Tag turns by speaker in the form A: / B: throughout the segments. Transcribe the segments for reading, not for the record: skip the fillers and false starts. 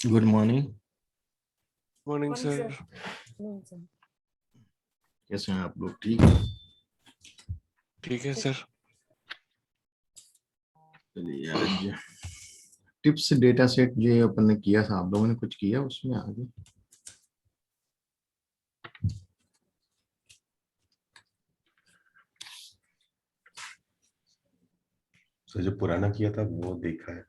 A: Good morning.
B: Morning
C: morning
B: sir.
C: Sir. Morning sir.
A: कैसे हैं आप लोग? ठीक है,
B: ठीक है सर।
A: चलिए आज टिप्स डेटा सेट जो अपन ने किया था, आप लोगों ने कुछ किया उसमें आगे?
D: तो जो पुराना किया था वो देखा है।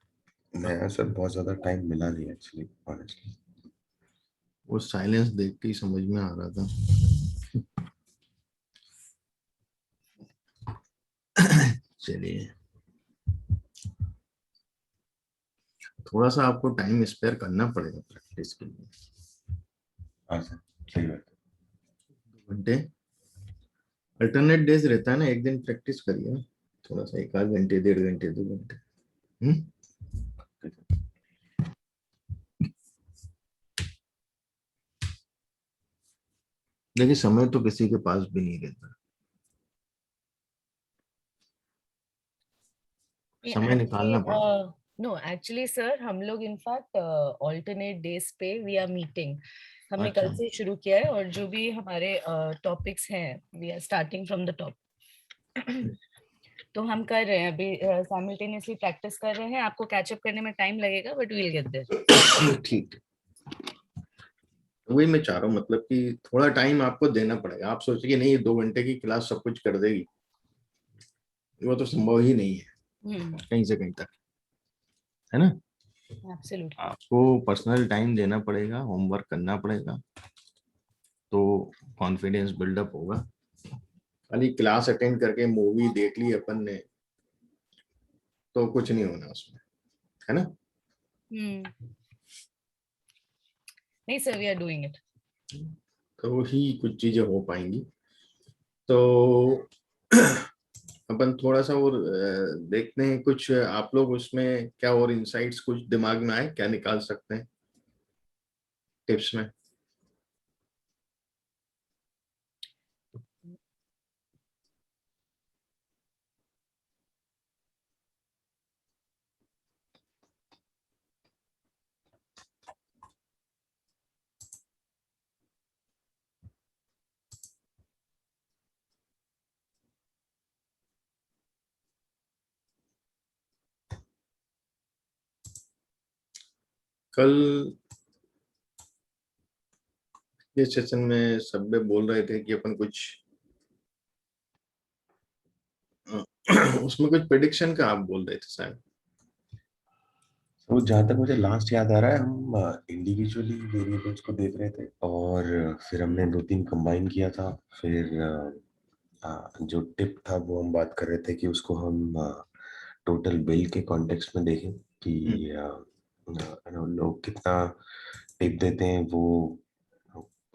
D: नया सर बहुत ज्यादा टाइम मिला नहीं एक्चुअली, ऑनेस्टली।
A: वो साइलेंस देख के ही समझ में आ रहा था। चलिए, थोड़ा सा आपको टाइम स्पेयर करना पड़ेगा प्रैक्टिस के लिए।
D: हाँ सर, सही बात है।
A: 2 घंटे अल्टरनेट डेज रहता है ना, एक दिन प्रैक्टिस करिए ना, थोड़ा सा, 1 आध घंटे, 1.5 घंटे, 2 घंटे। देखिए, समय तो किसी के पास भी नहीं रहता, समय निकालना पड़ता।
C: नो एक्चुअली सर, हम लोग इनफैक्ट ऑल्टरनेट डेज पे वी आर मीटिंग। हमने
A: अच्छा,
C: कल से शुरू किया है और जो भी हमारे टॉपिक्स हैं we are starting from the top. तो हम कर रहे हैं अभी, साइमल्टेनियसली प्रैक्टिस कर रहे हैं। आपको कैचअप करने में टाइम लगेगा but we will get there.
A: ठीक है। वही मैं चाह रहा हूँ, मतलब कि थोड़ा टाइम आपको देना पड़ेगा। आप सोचिए नहीं, ये 2 घंटे की क्लास सब कुछ कर देगी, वो तो संभव ही नहीं है कहीं से कहीं तक, है ना।
C: एब्सोल्युटली।
A: आपको पर्सनल टाइम देना पड़ेगा, होमवर्क करना पड़ेगा, तो कॉन्फिडेंस बिल्डअप होगा। खाली क्लास अटेंड करके मूवी देख ली अपन ने तो कुछ नहीं होना उसमें, है ना।
C: नहीं sir, we are doing it.
A: तो ही कुछ चीजें हो पाएंगी। तो अपन थोड़ा सा और देखते हैं, कुछ आप लोग उसमें क्या और इंसाइट्स कुछ दिमाग में आए, क्या निकाल सकते हैं टिप्स में। कल ये सेशन में सब में बोल रहे थे कि अपन कुछ उसमें कुछ प्रेडिक्शन का आप बोल रहे थे शायद।
D: तो जहाँ तक मुझे लास्ट याद आ रहा है, हम इंडिविजुअली वेरिएबल्स को देख रहे थे और फिर हमने 2-3 कंबाइन किया था। फिर जो टिप था वो हम बात कर रहे थे कि उसको हम टोटल बिल के कॉन्टेक्स्ट में देखें कि लोग कितना टिप देते हैं। वो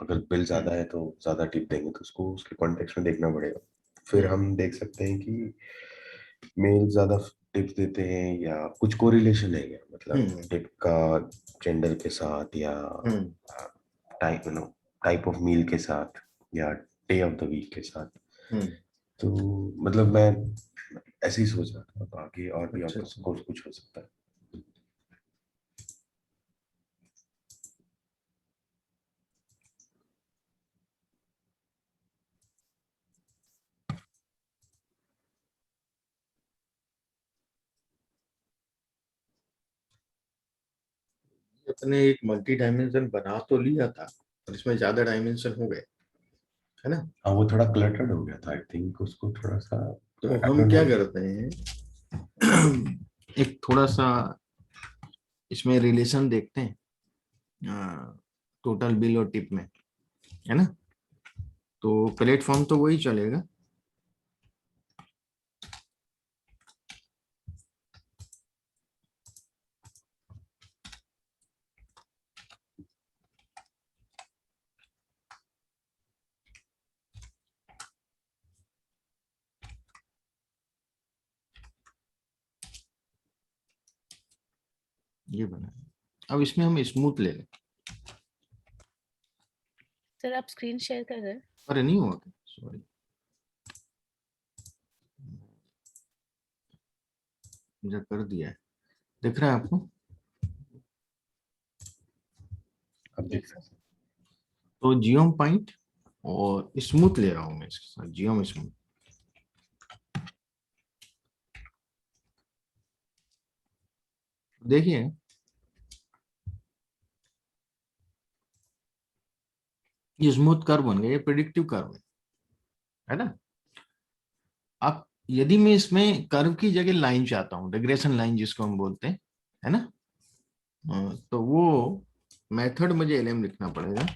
D: अगर बिल ज्यादा है तो ज्यादा टिप देंगे, तो उसको उसके कॉन्टेक्स्ट में देखना पड़ेगा। फिर हम देख सकते हैं कि मेल ज्यादा टिप्स देते हैं या कुछ कोरिलेशन है क्या, मतलब टिप का जेंडर के साथ या टाइप टाइप ऑफ मील के साथ या डे ऑफ द वीक के साथ। तो मतलब मैं ऐसे ही सोच रहा था, बाकी और भी
A: अच्छा
D: आपको
A: अच्छा।
D: कुछ हो सकता है।
A: अपने एक मल्टी डायमेंशन बना तो लिया था, और इसमें ज्यादा डायमेंशन हो गए, है ना।
D: हाँ, वो थोड़ा क्लटर्ड हो गया था, आई थिंक उसको थोड़ा सा।
A: तो
D: आई
A: हम
D: डोंट
A: क्या
D: नो।
A: करते हैं, एक थोड़ा सा इसमें रिलेशन देखते हैं टोटल बिल और टिप में, है ना। तो प्लेटफॉर्म तो वही चलेगा। ये बना है। अब इसमें हम स्मूथ ले लें।
C: सर आप स्क्रीन शेयर कर रहे हैं?
A: अरे नहीं हुआ, सॉरी, मुझे कर दिया है। दिख रहा है आपको?
D: अब देख सकते हैं।
A: तो जियोम पॉइंट और स्मूथ ले रहा हूं मैं इसके साथ, जियोम स्मूथ। देखिए ये स्मूथ कर्व बन गया, ये प्रिडिक्टिव कर्व है ना। अब यदि मैं इसमें कर्व की जगह लाइन चाहता हूँ, रिग्रेशन लाइन जिसको हम बोलते हैं, है ना, तो वो मेथड मुझे एलएम लिखना पड़ेगा।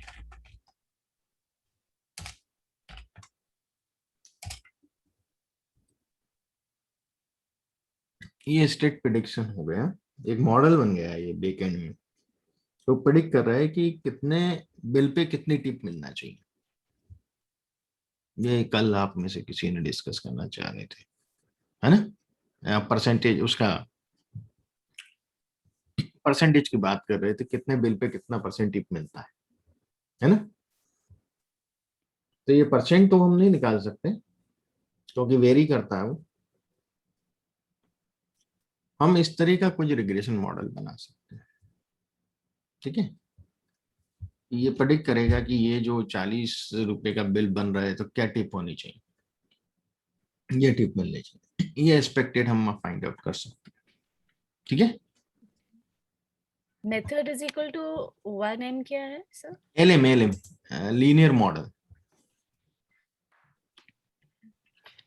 A: ये स्टेट प्रिडिक्शन हो गया, एक मॉडल बन गया है ये बैकएंड में। तो प्रिडिक्ट कर रहा है कि कितने बिल पे कितनी टिप मिलना चाहिए। ये कल आप में से किसी ने डिस्कस करना चाह रहे थे, है ना, परसेंटेज, उसका परसेंटेज की बात कर रहे थे, कितने बिल पे कितना परसेंट टिप मिलता है ना। तो ये परसेंट तो हम नहीं निकाल सकते क्योंकि वेरी करता है वो। हम इस तरह का कुछ रिग्रेशन मॉडल बना सकते हैं, ठीक है। ये प्रेडिक्ट करेगा कि ये जो 40 रुपए का बिल बन रहा है तो क्या टिप होनी चाहिए, ये टिप मिलनी चाहिए, ये एक्सपेक्टेड हम फाइंड आउट कर सकते हैं, ठीक है।
C: Method is equal to 1m क्या है sir?
A: LM linear model,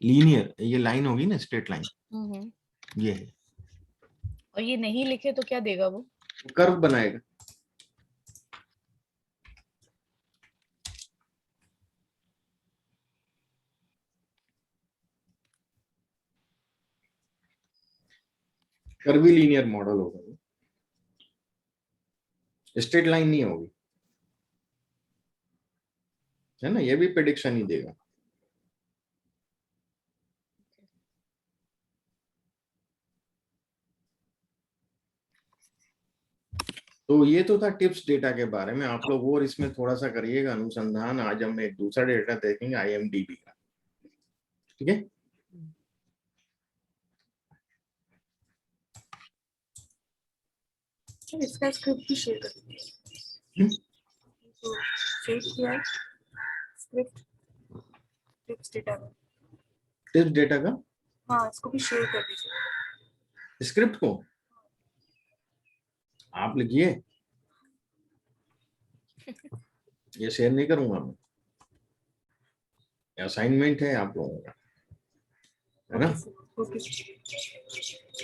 A: linear, ये लाइन होगी ना, स्ट्रेट लाइन, ये है।
C: और ये नहीं लिखे तो क्या देगा वो?
A: कर्व बनाएगा। कर्वी लीनियर मॉडल होगा, स्ट्रेट लाइन नहीं होगी, है ना। ये भी प्रेडिक्शन ही देगा। तो ये तो था टिप्स डेटा के बारे में। आप लोग और इसमें थोड़ा सा करिएगा अनुसंधान। आज हम एक दूसरा डेटा देखेंगे, IMDb का, ठीक है।
E: इसका स्क्रिप्ट भी शेयर कर दीजिए। तो शेयर किया है स्क्रिप्ट टिप्स डेटा में।
A: टिप्स डेटा का
E: हाँ, इसको भी शेयर कर दीजिए।
A: स्क्रिप्ट को आप लिखिए, ये शेयर नहीं करूंगा मैं, असाइनमेंट है आप लोगों का, है ना।
E: ओके।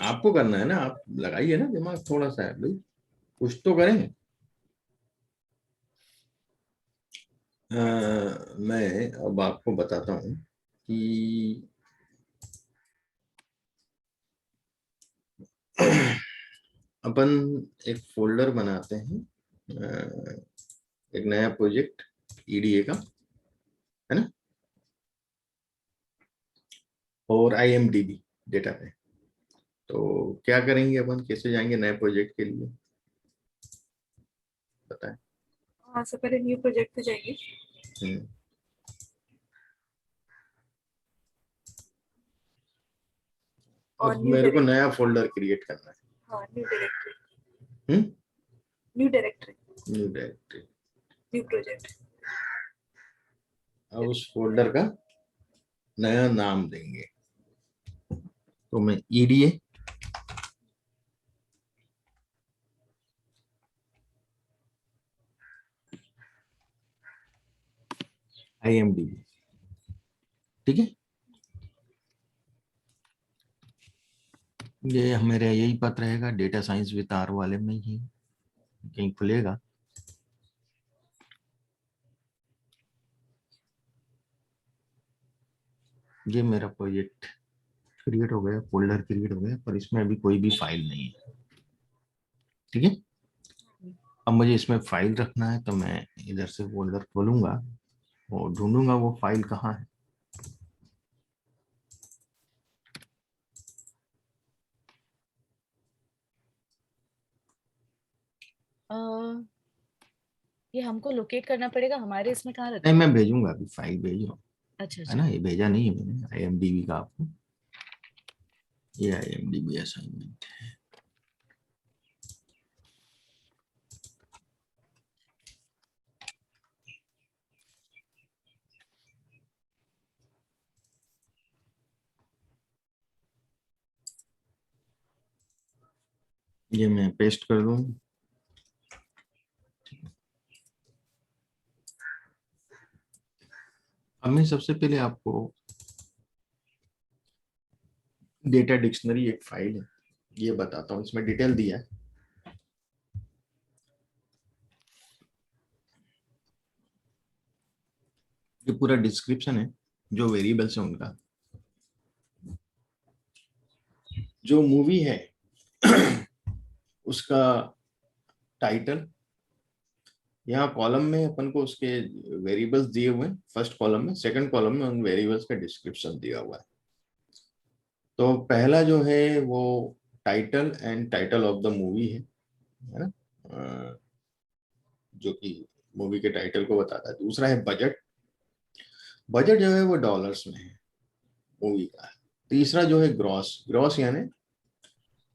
A: आपको करना है ना, आप लगाइए ना दिमाग थोड़ा सा, है भाई, कुछ तो करें। मैं अब आपको बताता हूँ कि अपन एक फोल्डर बनाते हैं, एक नया प्रोजेक्ट EDA का, है ना, और IMDb डेटा पे। तो क्या करेंगे अपन, कैसे जाएंगे नए प्रोजेक्ट के लिए, बताएं।
E: हाँ, सबसे पहले न्यू प्रोजेक्ट पे जाइए। और
A: अब मेरे को नया फोल्डर क्रिएट करना है।
E: हाँ, new directory.
A: New
E: new directory,
A: directory.
E: New project.
A: अब उस फोल्डर का नया नाम देंगे, तो मैं EDA IMDb, ठीक है। ये मेरा यही पत्र रहेगा, डेटा साइंस विद R वाले में ही कहीं खुलेगा। ये मेरा प्रोजेक्ट क्रिएट हो गया, फोल्डर क्रिएट हो गया, पर इसमें अभी कोई भी फाइल नहीं है, ठीक है। अब मुझे इसमें फाइल रखना है, तो मैं इधर से फोल्डर खोलूंगा और ढूंढूंगा वो फाइल कहाँ है।
C: ये हमको लोकेट करना पड़ेगा, हमारे इसमें कहाँ रखा
A: नहीं,
C: है?
A: मैं भेजूंगा, अभी फाइल भेज रहा हूँ,
C: अच्छा
A: है
C: अच्छा।
A: ना। ये भेजा नहीं है मैंने IMDb का आपको, ये IMDb असाइनमेंट है। ये मैं पेस्ट कर दूं। अब मैं सबसे पहले आपको डेटा डिक्शनरी एक फाइल है ये बताता हूँ, इसमें डिटेल दिया है। ये पूरा डिस्क्रिप्शन है जो वेरिएबल्स है उनका। जो मूवी है उसका टाइटल, यहाँ कॉलम में अपन को उसके वेरिएबल्स दिए हुए हैं फर्स्ट कॉलम में, सेकंड कॉलम में उन वेरिएबल्स का डिस्क्रिप्शन दिया हुआ है। तो पहला जो है वो title and title of the movie है ना, जो कि मूवी के टाइटल को बताता है। दूसरा है बजट, बजट जो है वो डॉलर्स में है मूवी का। तीसरा जो है ग्रॉस, ग्रॉस यानी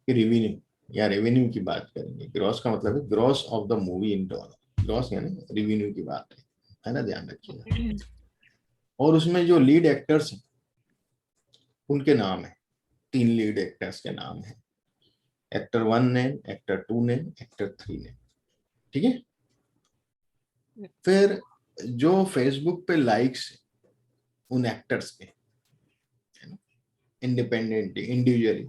A: रेवेन्यू, या रेवेन्यू की बात करेंगे। ग्रॉस का मतलब है gross of the movie in dollar, gross यानी रेवेन्यू की बात है ना, ध्यान रखिएगा। और उसमें जो लीड एक्टर्स हैं उनके नाम है, 3 लीड एक्टर्स के नाम है, एक्टर 1 ने, एक्टर 2 ने, एक्टर 3 ने, ठीक है। फिर जो फेसबुक पे लाइक्स उन एक्टर्स के, इंडिपेंडेंट इंडिविजुअली,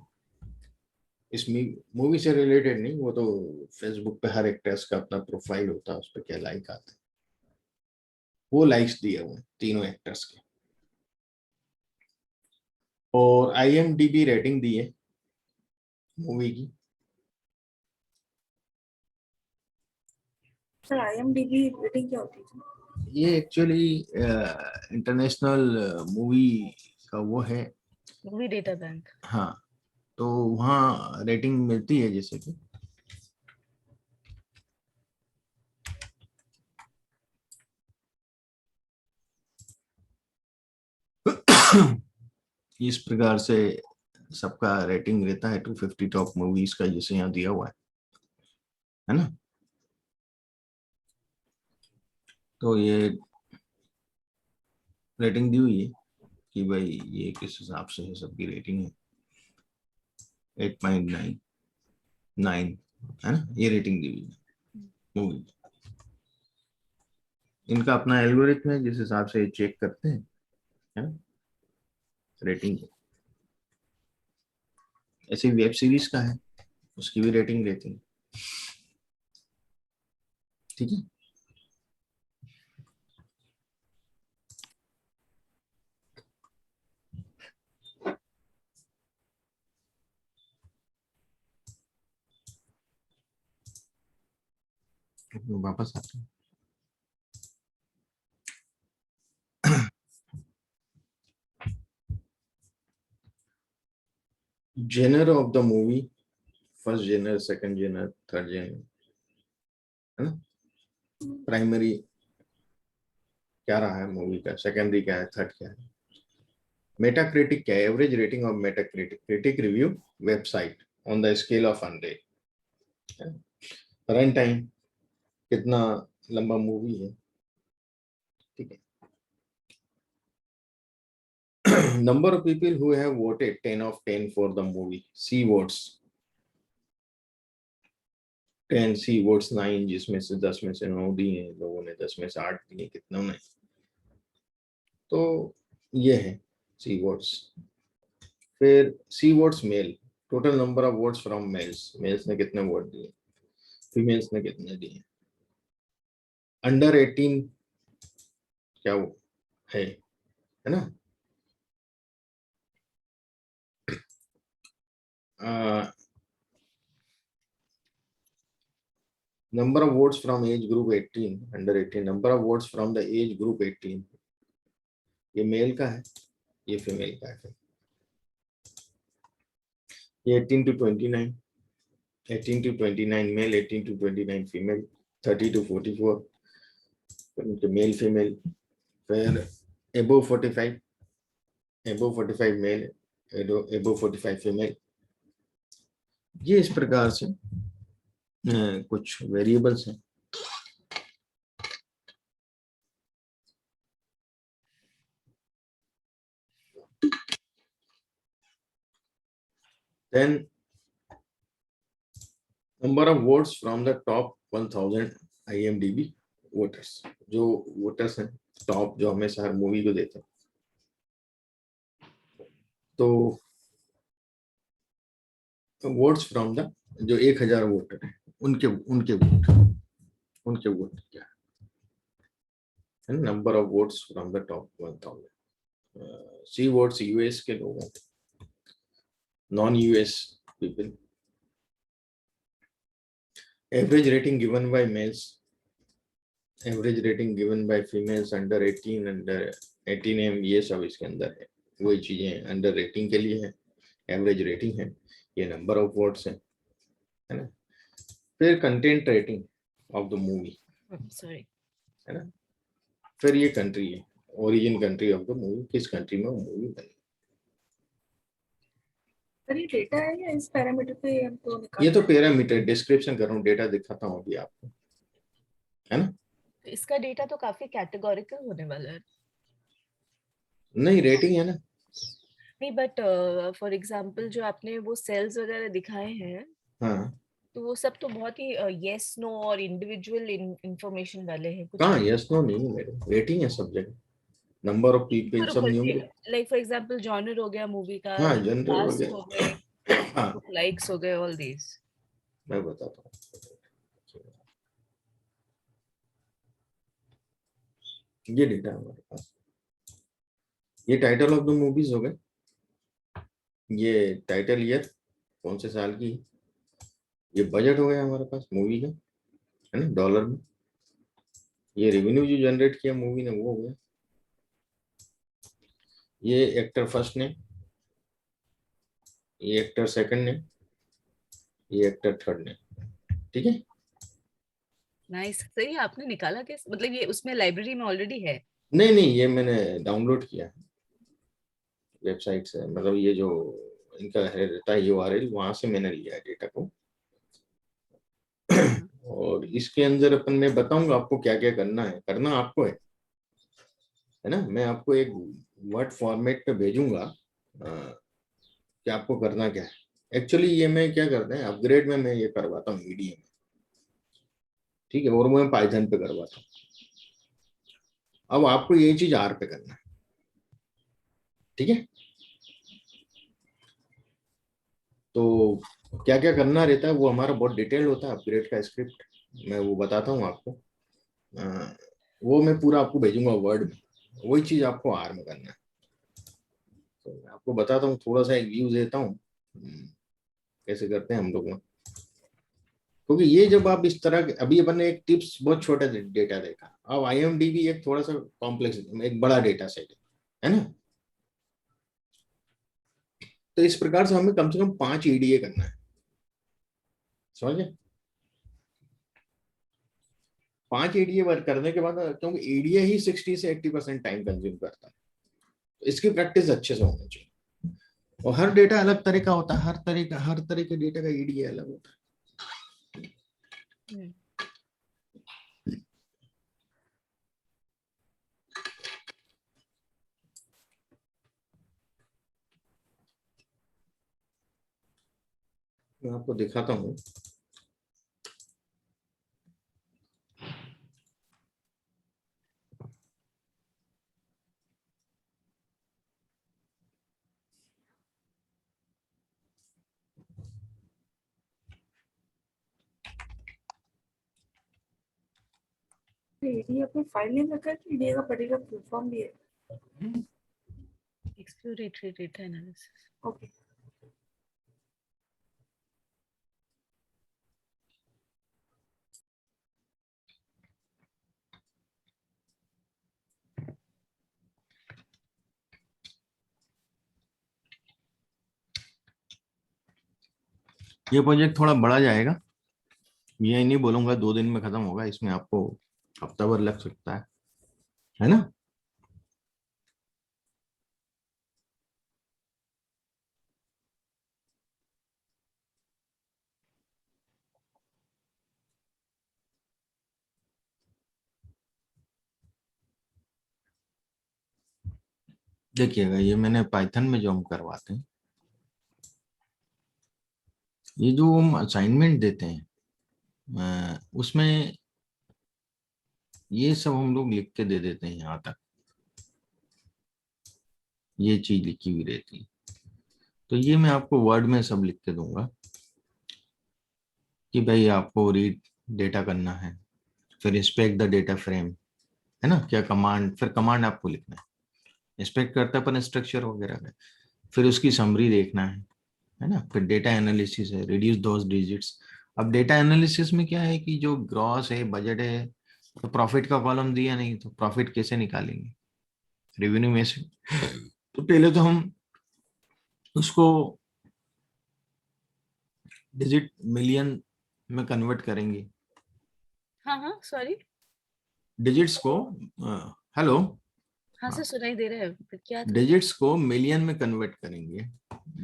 A: इसमें मूवी से रिलेटेड नहीं, वो तो फेसबुक पे हर एक्टर्स का अपना प्रोफाइल होता है, उस पर क्या लाइक आते हैं, वो लाइक्स दिए हुए तीनों एक्टर्स के। और IMDb रेटिंग दी है मूवी की।
E: सर IMDb रेटिंग क्या होती है?
A: ये एक्चुअली इंटरनेशनल मूवी का वो है,
C: मूवी डेटा बैंक।
A: हाँ। तो वहाँ रेटिंग मिलती है, जैसे कि इस प्रकार से सबका रेटिंग रहता है 250 टॉप मूवीज का, जैसे यहाँ दिया हुआ है ना। तो ये रेटिंग दी हुई है कि भाई ये किस हिसाब से है, सबकी रेटिंग है 8.99 है ना, ये रेटिंग दी हुई है मूवी। इनका अपना एल्गोरिथम है जिस हिसाब से चेक करते हैं, है ना, रेटिंग। ऐसे वेब सीरीज का है, उसकी भी रेटिंग रहती है, ठीक है। वापस आते हैं। Genre of the movie, first genre, second genre, third genre, है ना। प्राइमरी क्या रहा है मूवी का, सेकेंडरी क्या है, थर्ड क्या है। मेटाक्रिटिक क्या है, average rating of Metacritic, critic review website on the scale of 100। Run time, कितना लंबा मूवी है, ठीक है। Number of people who have voted 10 of 10 for the movie, see votes 10, see votes 9, जिसमें से 10 में से 9 दिए लोगों ने, 10 में से 8 दिए, कितनों ने। तो ये है सी वोट्स। फिर C votes male, total number of votes from males, males ने कितने वोट दिए, फीमेल्स ने कितने दिए। अंडर 18 क्या वो है ना। Number of votes from age group 18, under 18, number of votes from the age group 18, ये मेल का है, ये फीमेल का है। ये 18 to 29, 18 to 29 male, 18 to 29 female, 30 to 44 male female. फिर above 45, above 45 male, above 45 female. ये इस प्रकार से कुछ वेरिएबल्स हैं। Then number of votes from the top 1000 IMDb voters, जो वोटर्स हैं टॉप, जो हमेशा हर मूवी को देते हैं। तो वोट्स फ्रॉम द, जो 1000 वोटर हैं उनके वोट क्या है, number of votes from the top 1000। See votes US के लोगों, non US people. Average rating given by males, average rating given by females under 18, under 18 ये सब इसके अंदर है। वही चीजें अंडर रेटिंग के लिए है, एवरेज रेटिंग है, ये नंबर ऑफ वोट्स है ना। फिर content rating of the movie,
C: sorry,
A: है ना। फिर ये कंट्री है, origin country of the movie, किस कंट्री में मूवी बनी।
E: सर ये डेटा है या इस पैरामीटर पे हमको निकाल?
A: ये तो पैरामीटर डिस्क्रिप्शन कर रहा हूँ, डेटा दिखाता हूँ अभी आपको, है ना।
C: इसका डेटा तो काफी कैटेगोरिकल होने वाला है।
A: नहीं, रेटिंग है ना।
C: नहीं, बट फॉर एग्जांपल जो आपने वो सेल्स वगैरह दिखाए हैं,
A: हाँ,
C: तो वो सब तो बहुत ही यस नो और इंडिविजुअल इंफॉर्मेशन वाले हैं। कुछ
A: कहाँ यस नो नहीं है मेरे, रेटिंग है सब जगह, नंबर ऑफ पीपल सब numeric.
C: Like for example genre हो गया मूवी का,
A: हाँ, जनरल हो
C: कास्ट हो
A: गया।
C: गए,
A: हाँ,
C: लाइक्स हो गए, ऑल दीस।
A: मैं बताता हूँ। ये डेटा है हमारे पास, ये टाइटल ऑफ द मूवीज हो गए, ये टाइटल ईयर कौन से साल की, ये बजट हो गया हमारे पास मूवी का, है ना, डॉलर में। ये रेवेन्यू जो जनरेट किया मूवी ने वो हो गया। ये एक्टर फर्स्ट ने, ये एक्टर सेकंड ने, ये एक्टर थर्ड ने, ठीक है।
C: नाइस, सही है। आपने निकाला कैसे? मतलब ये उसमें लाइब्रेरी में ऑलरेडी है?
A: नहीं नहीं, ये मैंने डाउनलोड किया है वेबसाइट से, मतलब ये जो इनका है रहता है URL, वहां से मैंने लिया है डेटा को। और इसके अंदर अपन, मैं बताऊंगा आपको क्या क्या करना है, करना आपको है ना। मैं आपको एक वर्ड फॉर्मेट पे भेजूंगा कि आपको करना क्या है। एक्चुअली ये मैं क्या करते हैं, अपग्रेड में मैं ये करवाता हूँ EDA में, ठीक है, और मैं पाइथन पे करवाता हूँ। अब आपको ये चीज R पे करना है, ठीक है। तो क्या क्या करना रहता है वो हमारा बहुत डिटेल होता है, अपग्रेड का स्क्रिप्ट मैं वो बताता हूँ आपको। वो मैं पूरा आपको भेजूंगा वर्ड में, वही चीज आपको R में करना है। तो मैं आपको बताता हूँ, थोड़ा सा एक व्यू देता हूँ कैसे करते हैं हम लोग में। क्योंकि ये जब आप इस तरह के, अभी अपन ने एक टिप्स बहुत छोटा डेटा देखा, अब IMDb एक थोड़ा सा कॉम्प्लेक्स, एक बड़ा डेटा सेट है ना। तो इस प्रकार से हमें कम से कम 5 EDA करना है, समझ गए। 5 EDA वर्क करने के बाद, क्योंकि EDA ही 60 से 80% टाइम कंज्यूम करता है, तो इसकी प्रैक्टिस अच्छे से होनी चाहिए। और हर डेटा अलग तरह का होता है, हर तरह के डेटा का EDA अलग होता है। मैं आपको दिखाता हूँ।
E: ये अपनी फाइल नेम रखा है कि ये का पड़ेगा फुल फॉर्म भी है?
C: Exploratory data analysis.
E: ओके।
A: ये प्रोजेक्ट थोड़ा बड़ा जाएगा, ये नहीं बोलूंगा 2 दिन में खत्म होगा, इसमें आपको हफ्ता भर लग सकता है ना। देखिएगा, ये मैंने पाइथन में जो हम करवाते हैं, ये जो हम असाइनमेंट देते हैं उसमें ये सब हम लोग लिख के दे देते हैं, यहाँ तक ये चीज लिखी हुई रहती है। तो ये मैं आपको वर्ड में सब लिख के दूंगा कि भाई आपको रीड डेटा करना है, फिर इंस्पेक्ट द डेटा फ्रेम, है ना, क्या कमांड, फिर कमांड आपको लिखना है, इंस्पेक्ट करता है अपन स्ट्रक्चर वगैरह है, फिर उसकी समरी देखना है ना, फिर डेटा एनालिसिस है, रिड्यूस दोज डिजिट्स। अब डेटा एनालिसिस में क्या है कि जो ग्रॉस है, बजट है, तो प्रॉफिट का कॉलम दिया नहीं तो प्रॉफिट कैसे निकालेंगे रेवेन्यू में से? तो पहले तो हम उसको डिजिट मिलियन में कन्वर्ट करेंगे,
C: हाँ हाँ सॉरी,
A: डिजिट्स को, हेलो,
C: हाँ सर सुनाई दे रहा है, फिर क्या था?
A: डिजिट्स को मिलियन में कन्वर्ट करेंगे।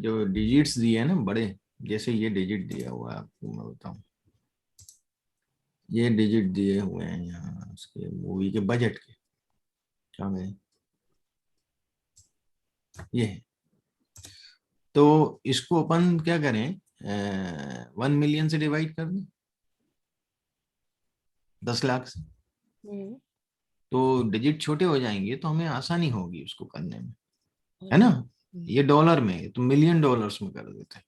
A: जो डिजिट्स दिए हैं ना बड़े, जैसे ये डिजिट दिया हुआ है आपको मैं बताऊं, ये डिजिट दिए हुए हैं यहाँ उसके मूवी के बजट के, क्या है ये है। तो इसको अपन क्या करें, 1 मिलियन से डिवाइड कर दें, 10 लाख से,
C: हम्म,
A: तो डिजिट छोटे हो जाएंगे तो हमें आसानी होगी उसको करने में, है ना।
C: हम्म।
A: ये डॉलर में है, तो मिलियन डॉलर्स में कर देते हैं,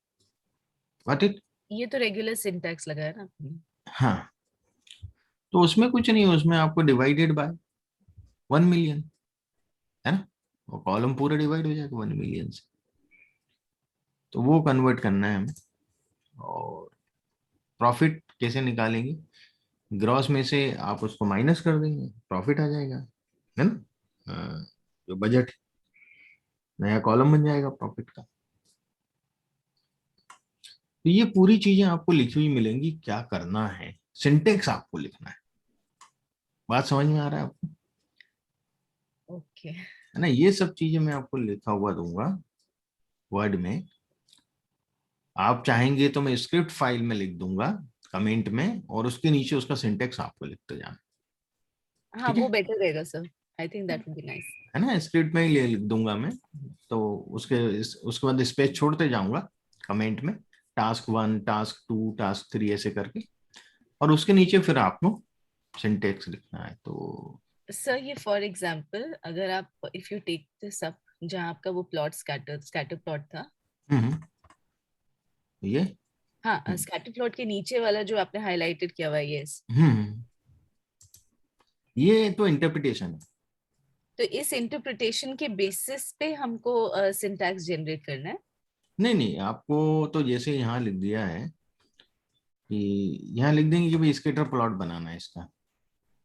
A: व्हाट इट।
C: ये तो रेगुलर सिंटैक्स लगा है ना आपने?
A: हाँ, तो उसमें कुछ नहीं, उसमें आपको डिवाइडेड बाय 1 मिलियन, है ना, वो कॉलम पूरा डिवाइड हो जाएगा 1 मिलियन से। तो वो कन्वर्ट करना है हमें। और प्रॉफिट कैसे निकालेंगे, ग्रॉस में से आप उसको माइनस कर देंगे, प्रॉफिट आ जाएगा, है ना। जो बजट, नया कॉलम बन जाएगा प्रॉफिट का। तो ये पूरी चीजें आपको लिखी हुई मिलेंगी, क्या करना है, सिंटेक्स आपको लिखना है। बात समझ में आ रहा है आपको,
C: ओके।
A: है ना। ये सब चीजें मैं आपको लिखा हुआ दूंगा वर्ड में। आप चाहेंगे तो मैं स्क्रिप्ट फाइल में लिख दूंगा कमेंट में, और उसके नीचे उसका सिंटेक्स आपको लिखते जाना,
C: हाँ
A: ठीक
C: वो
A: है
C: बेटर रहेगा sir, I think that would be nice.
A: है ना। स्क्रिप्ट में ही लिख दूंगा मैं। तो उसके बाद स्पेस छोड़ते जाऊंगा कमेंट में, टास्क 1, टास्क 2, टास्क 3 ऐसे करके, और उसके नीचे फिर आपको सिंटेक्स लिखना है। तो
C: सर ये फॉर एग्जांपल अगर आप if you take this up, जहाँ आपका वो प्लॉट स्कैटर प्लॉट था,
A: हम्म, ये
C: हाँ स्कैटर प्लॉट के नीचे वाला जो आपने हाईलाइटेड किया हुआ है, यस,
A: हम्म, ये तो इंटरप्रिटेशन है।
C: तो इस इंटरप्रिटेशन के बेसिस पे हमको सिंटैक्स जनरेट करना है।
A: नहीं नहीं, आपको तो जैसे यहाँ लिख दिया है कि यहाँ लिख देंगे कि भाई स्केटर प्लॉट बनाना है इसका,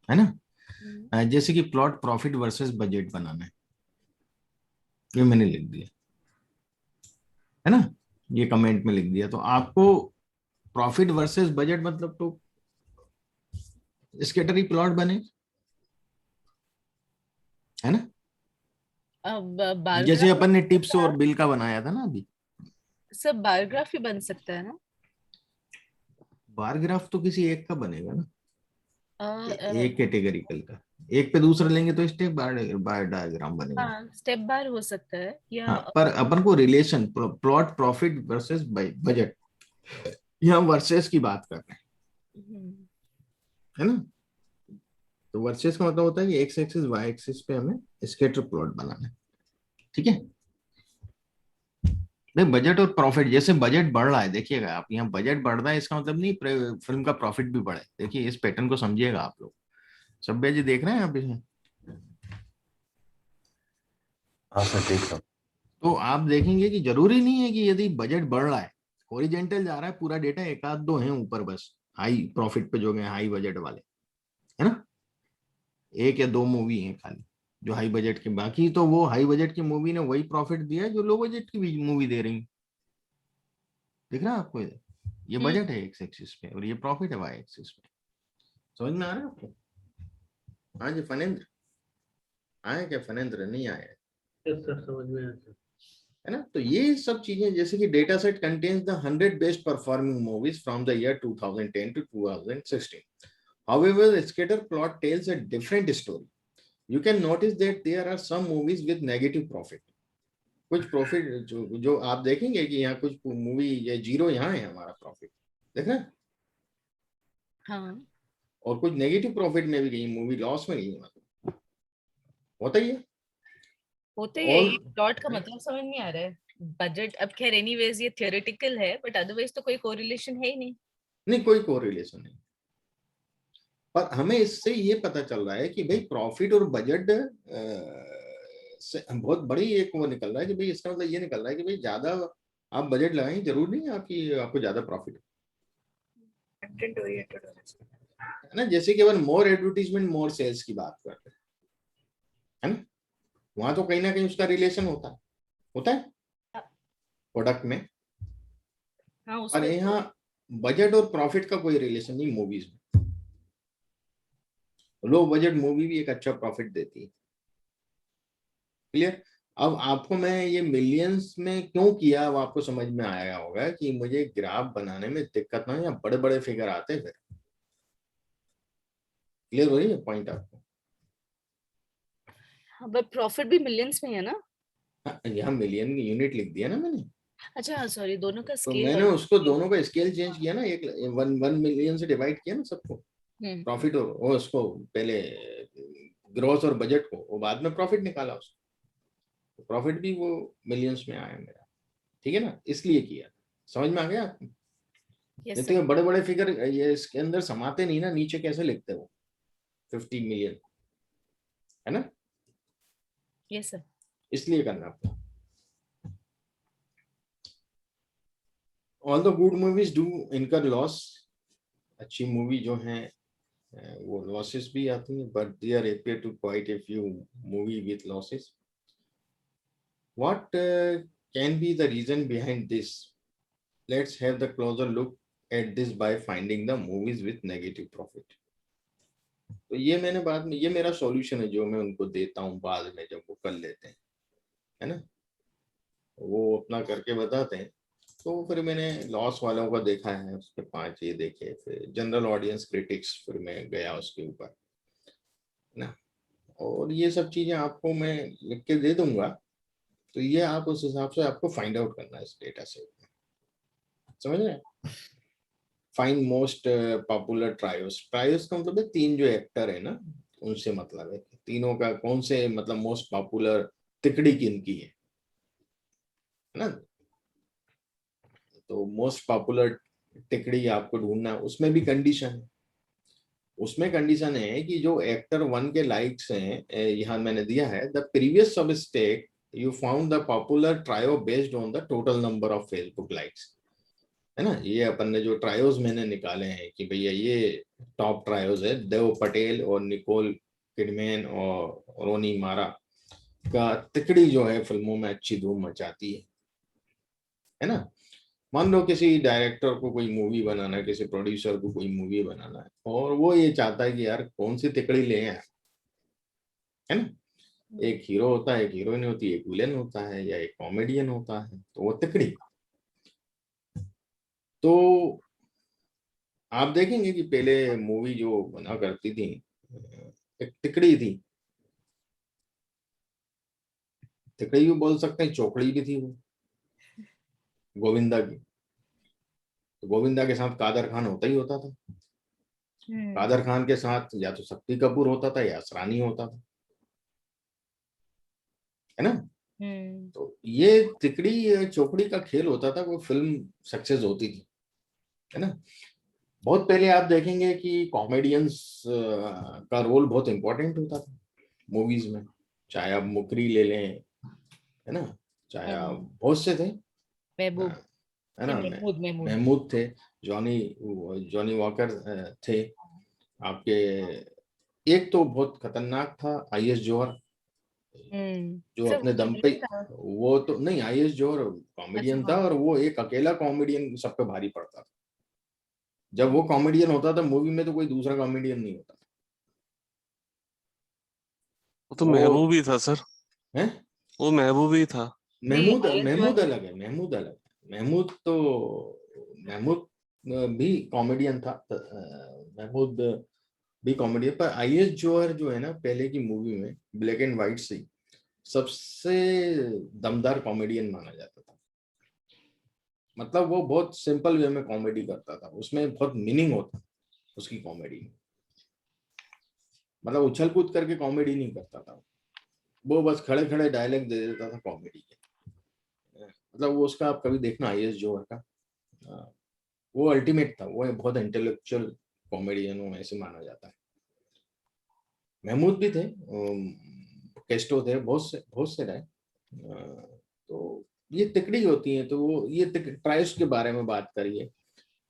A: है ना।
C: हम्म।
A: जैसे कि प्लॉट प्रॉफिट वर्सेस बजट बनाना है, ये मैंने लिख दिया, है ना, ये कमेंट में लिख दिया। तो आपको प्रॉफिट वर्सेस बजट मतलब तो स्केटर ही प्लॉट बने, है ना।
C: अब
A: जैसे
C: बायोग्राफ
A: अपन ने टिप्स और बिल का बनाया था ना अभी,
C: सब बायोग्राफ भी बन सकता है ना?
A: बार ग्राफ तो किसी एक का बनेगा ना,
C: अ,
A: एक कैटेगरिकल का, एक पे दूसरा लेंगे तो स्टेप बार डायग्राम बनेगा।
C: हाँ स्टेप बार हो सकता है या
A: हाँ, पर अपन को relation plot profit versus budget, यहाँ वर्सेस की बात कर रहे
C: हम्म,
A: हैं, है ना। तो वर्सेस का मतलब होता है कि एक्स एक्सिस वाई एक्सिस पे हमें स्केटर प्लॉट बनाना है, ठीक है। नहीं, बजट और प्रॉफिट, जैसे बजट बढ़ रहा है, देखिएगा आप, यहाँ बजट बढ़ रहा है इसका मतलब नहीं फिल्म का प्रॉफिट भी बढ़े। देखिए इस पैटर्न को समझिएगा आप लोग, सभ्य जी देख रहे हैं आप इसमें।
D: हाँ सर, देख रहा हूँ।
A: तो आप देखेंगे कि जरूरी नहीं है कि यदि बजट बढ़ रहा है, हॉरिजेंटल जा रहा है पूरा डेटा, एक आध दो हैं ऊपर बस हाई प्रॉफिट पे जो गए हाई बजट वाले, है ना, 1 या 2 मूवी हैं खाली जो हाई बजट के, बाकी तो वो हाई बजट की मूवी ने वही प्रॉफिट दिया है जो लो बजट की भी मूवी दे रही है। दिख रहा है आपको इधर, ये
C: हम्म,
A: बजट है एक्स एक्सिस पे और ये प्रॉफिट है वाई एक्सिस पे। समझ में आ रहा है आपको? हाँ जी फनेंद्र, आए क्या फनेंद्र, नहीं आए?
F: यस सर, समझ में आया।
A: है ना। तो ये सब चीजें, जैसे कि data set contains the 100 best performing movies from the year 2010 to 2016. However, the scatter plot tells a different story. You can notice that there are some movies with negative profit. कुछ प्रॉफिट जो आप देखेंगे कि यहाँ कुछ movie ये zero यहाँ है हमारा प्रॉफिट, देख रहे हैं।
C: हाँ
A: और कुछ नेगेटिव प्रॉफिट में भी गई, मूवी लॉस में गई, मतलब होता ही है।
C: होते ही है,
A: और
C: ये प्लॉट का मतलब समझ नहीं आ रहा है। बजट अब खैर एनीवेज ये थियोरेटिकल है, बट अदरवाइज तो कोई कोरिलेशन है ही नहीं।
A: नहीं, कोई कोरिलेशन नहीं, पर हमें इससे ये पता चल रहा है कि भाई प्रॉफिट और बजट से बहुत बड़ी एक वो निकल रहा है कि भाई इसका मतलब ये निकल रहा है कि भाई ज्यादा आप बजट लगाएं, जरूर नहीं है आपकी आपको ज्यादा प्रॉफिट,
E: कंटेंट ओरिएंटेड होना चाहिए।
A: है ना। जैसे कि अपन मोर एडवर्टीजमेंट मोर सेल्स की बात करते हैं, है ना, वहां तो कहीं ना कहीं उसका रिलेशन होता है प्रोडक्ट में।
C: हाँ
A: और
C: उसमें तो
A: यहाँ बजट और प्रॉफिट का कोई रिलेशन नहीं मूवीज में। लो बजट मूवी भी एक अच्छा प्रॉफिट देती है। क्लियर। अब आपको मैं ये मिलियंस में क्यों किया, अब आपको समझ में आया होगा कि मुझे ग्राफ बनाने में दिक्कत ना हो, या बड़े बड़े फिगर आते हैं फिर। क्लियर हो रही है पॉइंट आपको?
C: हाँ, बट प्रॉफिट भी मिलियंस में है ना।
A: हाँ, यहाँ मिलियन की यूनिट लिख दिया ना मैंने,
C: अच्छा सॉरी, दोनों का
A: तो
C: स्केल
A: मैंने
C: अलग।
A: उसको दोनों का स्केल चेंज किया ना, एक 1 मिलियन से डिवाइड किया ना सबको,
C: हम्म।
A: प्रॉफिट और उसको पहले ग्रॉस और बजट को, वो बाद में प्रॉफिट निकाला उसको, प्रॉफिट भी वो मिलियंस में आया मेरा। ठीक है ना, इसलिए किया। समझ में आ गया आपको?
C: यस
A: नहीं तो
C: सर।
A: ये बड़े बड़े फिगर ये इसके अंदर समाते नहीं ना, नीचे कैसे लिखते हो 50 मिलियन, है ना,
C: यस सर।
A: इसलिए करना आपको। All the good movies do incur loss, अच्छी मूवी जो है वो लॉसेस भी आती हैं, but there appear to quite a few movie with losses. What can be the reason behind this? Let's have the closer look at this by finding the movies with negative profit. तो ये मैंने बाद में, ये मेरा solution है जो मैं उनको देता हूँ बाद में जब वो कर लेते हैं, है ना, वो अपना करके बताते हैं। तो फिर मैंने लॉस वालों का देखा है, उसके 5 ये देखे, फिर जनरल ऑडियंस क्रिटिक्स, फिर मैं गया उसके ऊपर ना, और ये सब चीजें आपको मैं लिख के दे दूंगा। तो ये आप उस हिसाब से आपको फाइंड आउट करना है इस डेटा से, समझ रहे हैं। Find most popular triose, triose का मतलब है 3 जो एक्टर है ना, उनसे मतलब है तीनों का कौन से मतलब मोस्ट पॉपुलर तिकड़ी किनकी है ना। तो मोस्ट पॉपुलर टिकड़ी आपको ढूंढना है, उसमें भी कंडीशन है। उसमें कंडीशन है कि जो एक्टर 1 के लाइक्स हैं, यहाँ मैंने दिया है, the previous subtask you found the popular trio based on the total number of Facebook likes, है ना। ये अपन ने जो ट्रायोज मैंने निकाले हैं कि भैया ये टॉप ट्रायोज है, देव पटेल और निकोल किडमैन और रोनी मारा का तिकड़ी जो है फिल्मों में अच्छी धूम मचाती है ना। मान लो किसी डायरेक्टर को कोई मूवी बनाना है, किसी प्रोड्यूसर को कोई मूवी बनाना है, और वो ये चाहता है कि यार कौन सी तिकड़ी ले यार, है ना। एक हीरो होता है, एक हीरोइन होती है, एक विलेन होता है, या एक कॉमेडियन होता है, तो वो तिकड़ी। तो आप देखेंगे कि पहले मूवी जो बना करती थी एक तिकड़ी थी, तिकड़ी भी बोल सकते हैं, चौकड़ी भी थी वो, गोविंदा की। तो गोविंदा के साथ कादर खान होता ही होता था, कादर खान के साथ या तो शक्ति कपूर होता था या असरानी होता था, है ना। तो ये तिकड़ी चौकड़ी का खेल होता था, वो फिल्म सक्सेस होती थी, है ना। बहुत पहले आप देखेंगे कि कॉमेडियंस का रोल बहुत इंपॉर्टेंट होता था मूवीज में, चाहे आप मुकरी ले लें, है ना, चाहे आप बहुत से थे,
C: महबूब,
A: है ना,
C: महमूद, महमूद।
A: महमूद थे, जॉनी जॉनी वॉकर थे आपके। एक तो बहुत खतरनाक था आईएस जौहर, जो
C: सर
A: अपने
C: वो
A: दम पे,
C: विलेन था।
A: वो तो नहीं, आईएस जौहर
C: अच्छा
A: कॉमेडियन था,
C: हाँ।
A: और वो एक अकेला कॉमेडियन सब पे भारी पड़ता था। जब वो कॉमेडियन होता था मूवी में तो कोई दूसरा कॉमेडियन नहीं होता
B: वो तो
A: वो
B: महबूब ही था सर,
A: है।
B: वो महबूब ही था।
C: नहीं
A: महमूद,
C: आईएएस
A: महमूद
C: जॉइन।
A: अलग है, महमूद अलग है। महमूद तो महमूद भी कॉमेडियन था, महमूद भी कॉमेडियन, पर आईएस जौहर जो है ना पहले की मूवी में ब्लैक एंड व्हाइट से सबसे दमदार कॉमेडियन माना जाता था। मतलब वो बहुत सिंपल वे में कॉमेडी करता था, उसमें बहुत मीनिंग होता, उसकी कॉमेडी। मतलब उछल कूद करके कॉमेडी नहीं करता था वो, बस खड़े खड़े डायलॉग दे देता था कॉमेडी के। मतलब वो उसका आप कभी देखना आईएएस जोहर का, वो अल्टीमेट था, वो बहुत इंटेलेक्चुअल कॉमेडियन में ऐसे माना जाता है। महमूद भी थे, केस्टो थे, बहुत से रहे। तो ये तिकड़ी होती है, तो वो ये ट्रायस के बारे में बात करिए।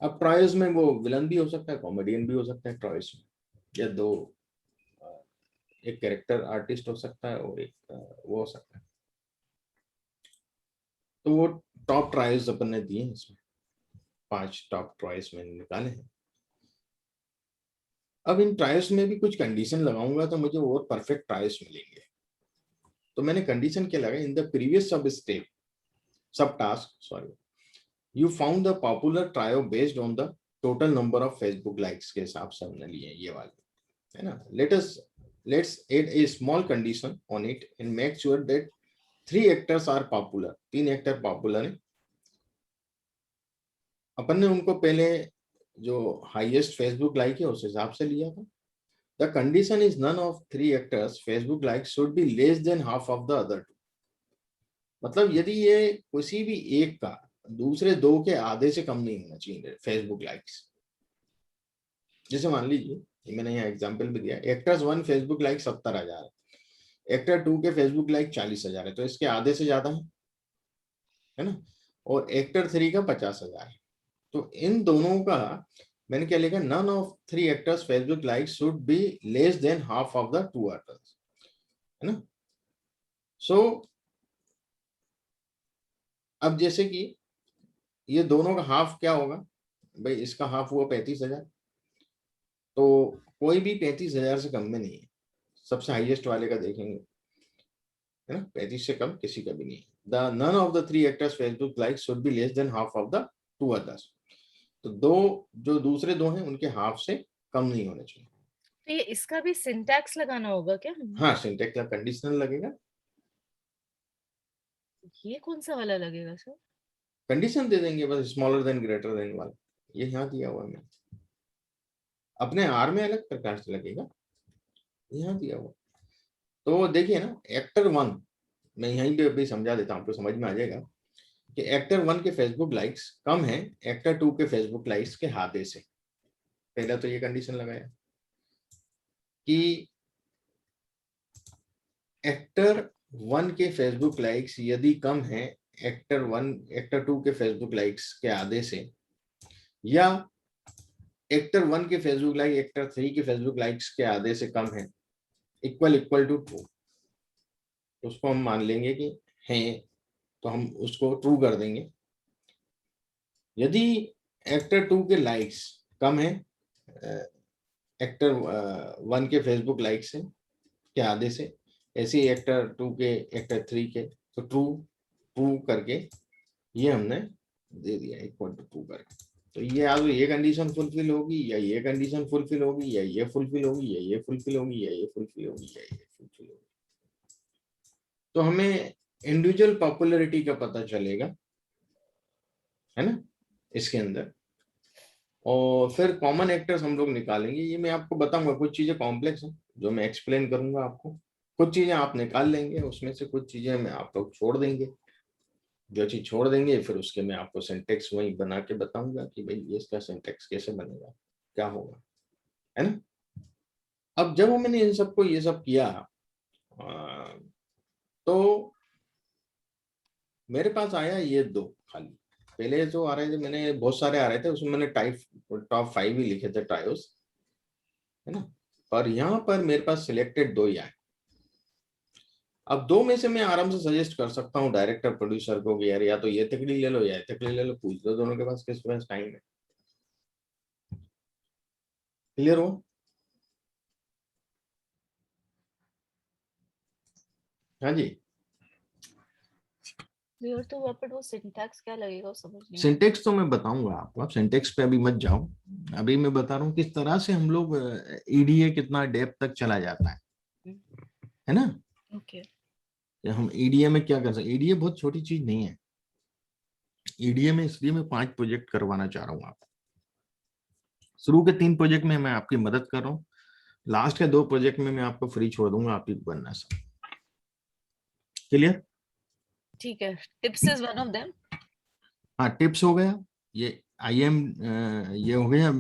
A: अब ट्रायस में वो विलन भी हो सकता है, कॉमेडियन भी हो सकता है ट्रायस में, या दो, एक कैरेक्टर आर्टिस्ट हो सकता है और एक वो हो सकता है। तो वो टॉप ट्रायल्स अपन ने दिए हैं इसमें, 5 टॉप ट्रायल्स मैंने निकाले हैं। अब इन ट्रायल्स में भी कुछ कंडीशन लगाऊंगा तो मुझे और परफेक्ट ट्रायल्स मिलेंगे। तो मैंने कंडीशन क्या लगा, in the previous subtask sorry, you found the popular trio based on the total number of Facebook likes के हिसाब से हमने लिए ये वाले, है ना। Let's add a small condition on it and make sure that 3 actors are popular, 3 actor popular है। अपन ने उनको पहले जो हाईएस्ट फेसबुक लाइक है उस हिसाब से लिया था। The condition is none of 3 actors Facebook like should be less than half of the other 2। मतलब यदि ये किसी भी एक का दूसरे 2 के आधे से कम नहीं होना चाहिए फेसबुक लाइक्स। जैसे मान लीजिए, मैंने यहाँ एग्जांपल भी दिया, एक्टर्स 1 फेसबुक लाइक 70,000 है, एक्टर 2 के फेसबुक लाइक 40,000 है, तो इसके आधे से ज्यादा है ना। और एक्टर 3 का 50,000 है। तो इन दोनों का मैंने क्या लिखा, none of 3 actors Facebook like should be less than half of the 2 actors, है ना। सो अब जैसे कि ये दोनों का हाफ क्या होगा भाई, इसका हाफ हुआ 35,000, तो कोई भी 35,000 से कम में नहीं है। सबसे हाईएस्ट वाले का देखेंगे, है ना, 35 से कम किसी का भी नहीं है। The none of the 3 actors Facebook like should be less than half of the 2 others. तो जो दूसरे 2 हैं उनके हाफ से कम नहीं होने चाहिए।
C: तो ये इसका भी सिंटैक्स लगाना होगा क्या?
A: हाँ, सिंटैक्स का कंडीशनल लगेगा।
C: ये कौन सा वाला लगेगा सर?
A: कंडीशन दे देंगे बस, स्मॉलर देन ग्रेटर देन वाला, ये यहाँ दिया हुआ है। अपने आर में अलग प्रकार से लगेगा, यहाँ दिया हुआ। तो देखिए ना, एक्टर 1 मैं यहीं पे अभी समझा देता हूँ, आपको समझ में आ जाएगा कि एक्टर 1 के फेसबुक लाइक्स कम है एक्टर 2 के फेसबुक लाइक्स के आधे से। पहला तो ये कंडीशन लगाया कि एक्टर 1 के फेसबुक लाइक्स यदि कम है एक्टर 2 के फेसबुक लाइक्स के आधे से, या एक्टर 1 के फेसबुक लाइक एक्टर 3 के फेसबुक लाइक्स के आधे से कम है, इक्वल टू ट्रू, तो उसको हम मान लेंगे कि है, तो हम उसको ट्रू कर देंगे। यदि एक्टर 2 के लाइक्स कम है एक्टर 1 के फेसबुक लाइक से के आधे से, ऐसे ही एक्टर 2 के एक्टर 3 के, तो ट्रू करके ये हमने दे दिया इक्वल टू ट्रू करके। तो ये या तो ये कंडीशन फुलफिल होगी, या ये कंडीशन फुलफिल होगी, या ये फुलफिल होगी, या ये फुलफिल होगी, या ये फुलफिल होगी, या ये फुलफिल होगी। तो हमें इंडिविजुअल पॉपुलैरिटी का पता चलेगा, है ना, इसके अंदर। और फिर कॉमन एक्टर्स हम लोग निकालेंगे। ये मैं आपको बताऊंगा, कुछ चीजें कॉम्प्लेक्स हैं जो मैं एक्सप्लेन करूंगा आपको, कुछ चीजें आप निकाल लेंगे, उसमें से कुछ चीजें मैं आप लोग छोड़ देंगे। जो चीज छोड़ देंगे फिर उसके मैं आपको सिंटेक्स वही बना के बताऊंगा कि भाई ये इसका सिंटेक्स कैसे बनेगा, क्या होगा, है ना। अब जब मैंने इन सबको ये सब किया तो मेरे पास आया ये 2 खाली। पहले जो आ रहे थे, मैंने बहुत सारे आ रहे थे, उसमें मैंने टॉप 5 ही लिखे थे ट्रायोस, है ना। पर यहाँ पर मेरे पास सिलेक्टेड 2 ही आए। अब 2 में से मैं आराम से सजेस्ट कर सकता हूँ डायरेक्टर प्रोड्यूसर को कि यार या तो ये तकड़ी ले लो या ये तकड़ी ले लो, पूछ लो दोनों के पास किसके पास टाइम है। क्लियर हो? हाँ जी।
C: क्लियर तो हुआ, पर वो सिंटैक्स क्या लगेगा वो समझ नहीं आया।
A: सिंटेक्स तो मैं बताऊंगा आपको, आप सिंटेक्स पे अभी मत जाओ। अभी मैं बता रहा हूँ किस तरह से हम लोग ईडीए कितना डेप्थ तक चला जाता है ना।
C: ओके।
A: हम ईडीए में क्या कर सकते, ईडीए बहुत छोटी चीज नहीं है। ईडीए में इसलिए मैं 5 प्रोजेक्ट करवाना चाह रहा हूँ आपको, शुरू के 3 प्रोजेक्ट में मैं आपकी मदद कर रहा हूँ, लास्ट के 2 प्रोजेक्ट में मैं आपको फ्री छोड़ दूंगा, आप ही बनना सब। क्लियर?
C: ठीक है, tips is one of them.
A: हाँ, टिप्स हो गया, ये IM ये हो गया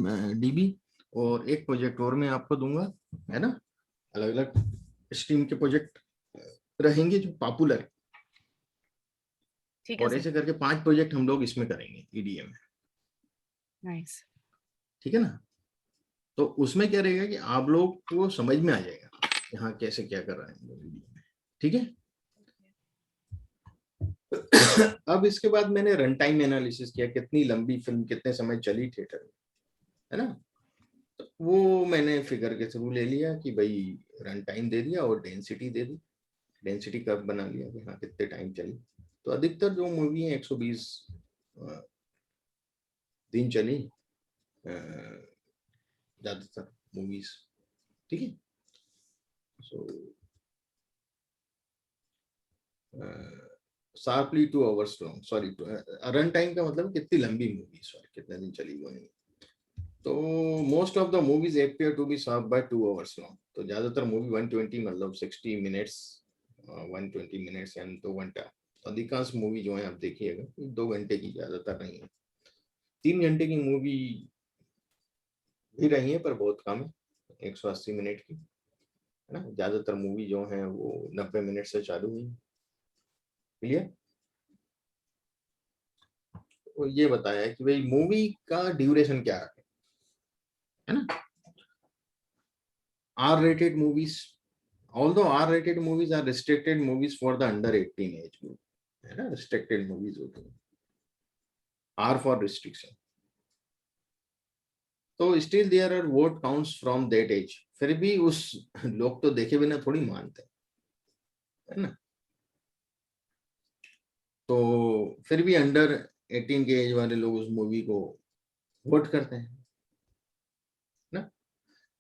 A: DB, और एक प्रोजेक्ट और मैं आपको दूंगा, है ना, अलग अलग स्ट्रीम के प्रोजेक्ट रहेंगे जो पॉपुलर है,
C: ठीक है
A: और
C: सर,
A: ऐसे करके 5 प्रोजेक्ट हम लोग इसमें करेंगे EDA में,
C: नाइस। ठीक
A: ठीक है ना। तो उसमें क्या रहेगा कि आप लोग को समझ में आ जाएगा यहाँ कैसे क्या कर रहे हैं हम लोग EDA में, ठीक है। अब इसके बाद मैंने रन टाइम एनालिसिस किया, कितनी लंबी फिल्म कितने समय चली थिएटर में, है ना। तो वो मैंने फिगर के थ्रू ले लिया कि भाई रन टाइम दे दिया और डेंसिटी दे दी, डेंसिटी कर्व बना लिया कि हाँ कितने टाइम चली। तो अधिकतर जो मूवी है 120 दिन चली ज्यादातर मूवीज, ठीक है। So sharply 2 hours long, sorry run time का मतलब कितनी लंबी मूवी, सॉरी कितने दिन चली वो नहीं। तो most of the movies appear to be sharp by 2 hours long. तो ज्यादातर मूवी 120 मतलब 60 मिनट्स, 120 मिनट्स यानी 2 घंटा। तो अधिकांश मूवी जो है आप देखिएगा 2 घंटे की ज्यादातर नहीं है, 3 घंटे की मूवी भी रही है पर बहुत कम है, 180 मिनट की, है ना। ज्यादातर मूवी जो है वो 90 मिनट से चालू हुई। क्लियर? तो ये बताया कि भाई मूवी का ड्यूरेशन क्या है ना। R-rated movies, although R-rated movies are restricted movies for the under 18 age group, है ना, restricted movies होते हैं, R for restriction। तो still there are vote counts from that age, फिर भी उस लोग तो देखे बिना थोड़ी मानते, है ना। तो फिर भी अंडर 18 के एज वाले लोग उस मूवी को वोट करते हैं ना।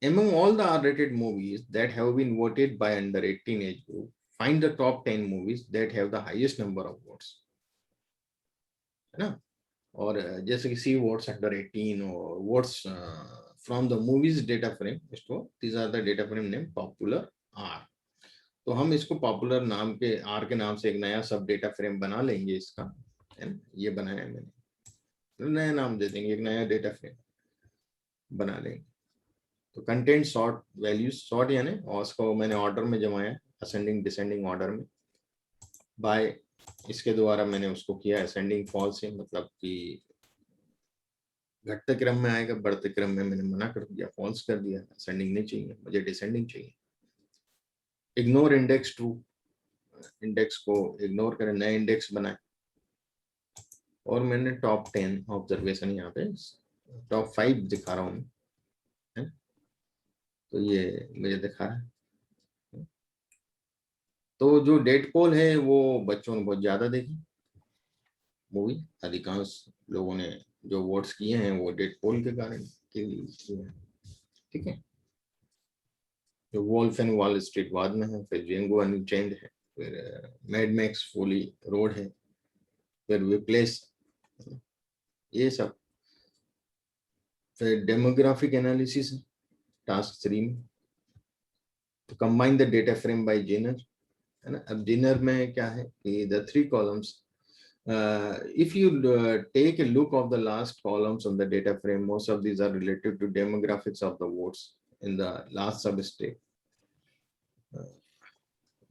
A: Among all the R-rated movies that have been voted by under 18 age group, find the top 10 movies that have the highest number of votes, है ना। और जैसे कि सी वोट्स अंडर 18 और votes from the movies data frame store, these are the data frame name popular R। तो हम इसको popular नाम के R के नाम से एक नया सब डेटा फ्रेम बना लेंगे इसका, है ना। ये बनाया मैंने, तो नया नाम दे देंगे, एक नया डेटा फ्रेम बना लेंगे। तो कंटेंट सॉर्ट वैल्यूज, सॉर्ट यानी और उसको मैंने ऑर्डर में जमाया, असेंडिंग डिसेंडिंग ऑर्डर में, बाय इसके द्वारा मैंने उसको किया असेंडिंग फॉल से, मतलब कि घटते क्रम में आएगा, बढ़ते क्रम में मैंने मना कर दिया, फॉल्स कर दिया, असेंडिंग नहीं चाहिए मुझे, डिसेंडिंग चाहिए। इग्नोर इंडेक्स ट्रू, इंडेक्स को इग्नोर करें, नए इंडेक्स बनाए। और मैंने टॉप 10 ऑब्जर्वेशन यहाँ पे टॉप 5 दिखा रहा हूँ, है। तो ये मुझे दिखा रहा है। तो जो डेडपूल है वो बच्चों ने बहुत ज्यादा देखी मूवी, अधिकांश लोगों ने जो वोट्स किए हैं वो डेडपूल के कारण के लिए किए हैं, ठीक है। जो वॉल्फ एंड वॉल स्ट्रीट बाद में है, फिर जेंगो अनचेंड है, फिर मैड मैक्स फुली रोड है, फिर विप्लेस, ये सब। फिर डेमोग्राफिक एनालिसिस है टास्क 3 में। तो combine the data frame by genre, है ना। अब जेनर में क्या है कि the 3 columns, if you take a look of the last columns on the data frame, most of these are related to demographics of the votes in the last substate.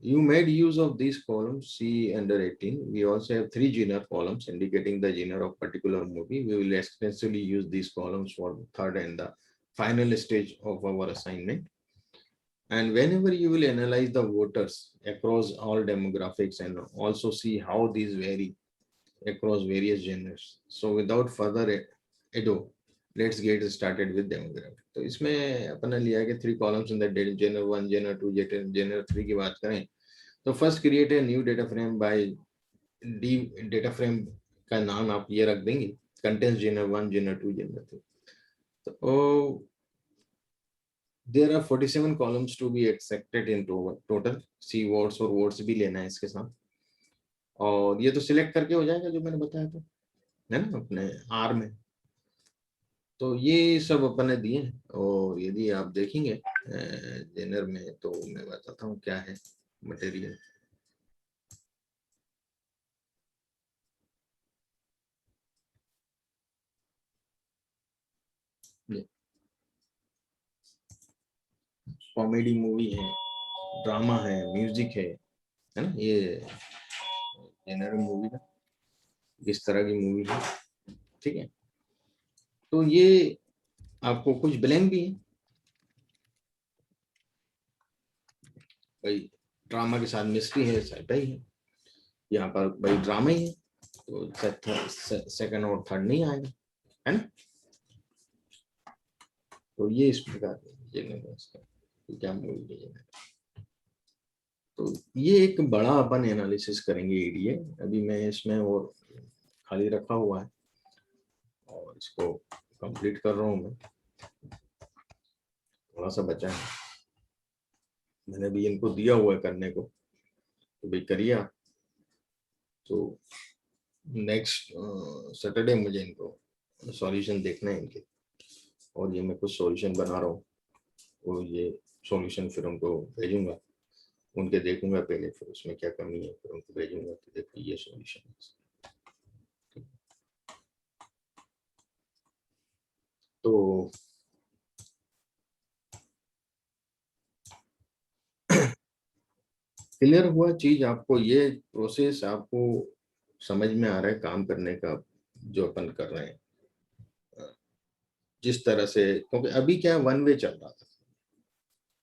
A: You made use of these columns, C under 18. We also have 3 genre columns indicating the genre of particular movie. We will extensively use these columns for the third and the final stage of our assignment. And whenever you will analyze the voters across all demographics and also see how these vary across various genres. So without further ado, let's get started with demographic. तो इसमें अपना लिया कि 3 columns in the genre 1, genre 2, genre 3 की बात करें तो first create a new data frame by D data frame का नाम आप ये रख देंगे, contains genre 1, genre 2, genre 3. तो there are 47 columns to be extracted in total. C words और words भी लेना है इसके साथ, और ये तो सिलेक्ट करके हो जाएगा जो मैंने बताया था, है ना, अपने R में। तो ये सब अपन ने दिए हैं, और यदि आप देखेंगे जेनर में, तो मैं बताता हूँ क्या है मटेरियल। कॉमेडी मूवी है, ड्रामा है, म्यूजिक है ना, ये जेनर मूवी का इस तरह की मूवी है। ठीक है, तो ये आपको कुछ ब्लैंक भी है भाई, ड्रामा के साथ मिस्ट्री है, सैटा ही है, यहाँ पर भाई ड्रामा ही है, तो सेकंड और थर्ड नहीं आएगा, है ना। तो ये इस प्रकार क्या मूवी है। तो ये एक बड़ा अपन एनालिसिस करेंगे एडीए, अभी मैं इसमें और खाली रखा हुआ है और इसको कंप्लीट कर रहा हूँ मैं, थोड़ा सा बचा है, मैंने भी इनको दिया हुआ है करने को, तो भाई करिए आप। तो नेक्स्ट सैटरडे मुझे इनको सॉल्यूशन देखना है इनके, और ये मैं कुछ सॉल्यूशन बना रहा हूँ, और ये सॉल्यूशन फिर उनको भेजूंगा, उनके देखूंगा पहले, फिर उसमें क्या कमी है फिर उनको भेजूंगा, तो देखो ये सॉल्यूशन है। तो क्लियर हुआ चीज आपको, ये प्रोसेस आपको समझ में आ रहा है काम करने का जो अपन कर रहे हैं, जिस तरह से, क्योंकि अभी क्या वन वे चल रहा था,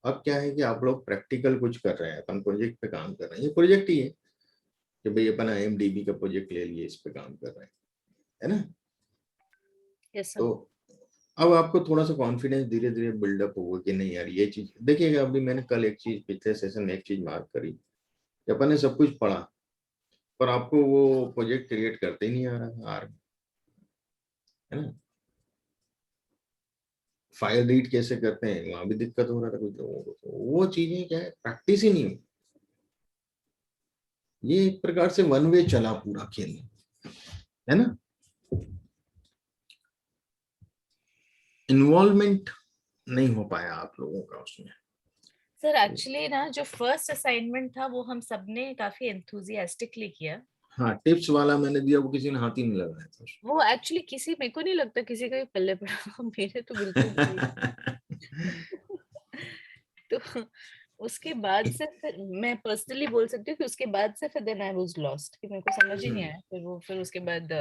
A: अब क्या है कि आप लोग प्रैक्टिकल कुछ कर रहे हैं, अपन प्रोजेक्ट पे काम कर रहे हैं, ये प्रोजेक्ट ही है कि भाई अपन IMDb का प्रोजेक्ट ले लिए, इस पे काम कर रहे हैं, है ना।
C: Yes sir.
A: तो अब आपको थोड़ा सा कॉन्फिडेंस धीरे धीरे बिल्डअप होगा कि नहीं यार ये चीज देखिएगा। अभी मैंने कल एक चीज, पिछले सेशन में एक चीज मार्क करी कि अपन ने सब कुछ पढ़ा, पर आपको वो प्रोजेक्ट क्रिएट करते ही नहीं आ रहा आर, है ना। फाइल रीड कैसे करते हैं वहां भी दिक्कत हो रहा था कुछ लोगों को, तो वो चीजें क्या है, प्रैक्टिस ही नहीं हुई। ये एक प्रकार से वन वे चला पूरा खेल, है ना। इन्वॉल्वमेंट नहीं हो पाया आप लोगों का उसमें।
C: सर एक्चुअली ना जो फर्स्ट असाइनमेंट था वो हम सबने काफी एंथुजियास्टिकली किया।
A: हाँ, टिप्स वाला मैंने दिया, वो किसी ने हाथ ही नहीं लगाया था
C: वो एक्चुअली किसी, मेरे को नहीं लगता किसी का भी पल्ले पड़ा मेरे तो बिल्कुल भी तो उसके बाद से फिर मैं पर्सनली बोल सकती हूँ कि उसके बाद से फिर देन आई वाज लॉस्ट, कि मेरे को समझ ही नहीं आया। फिर उसके बाद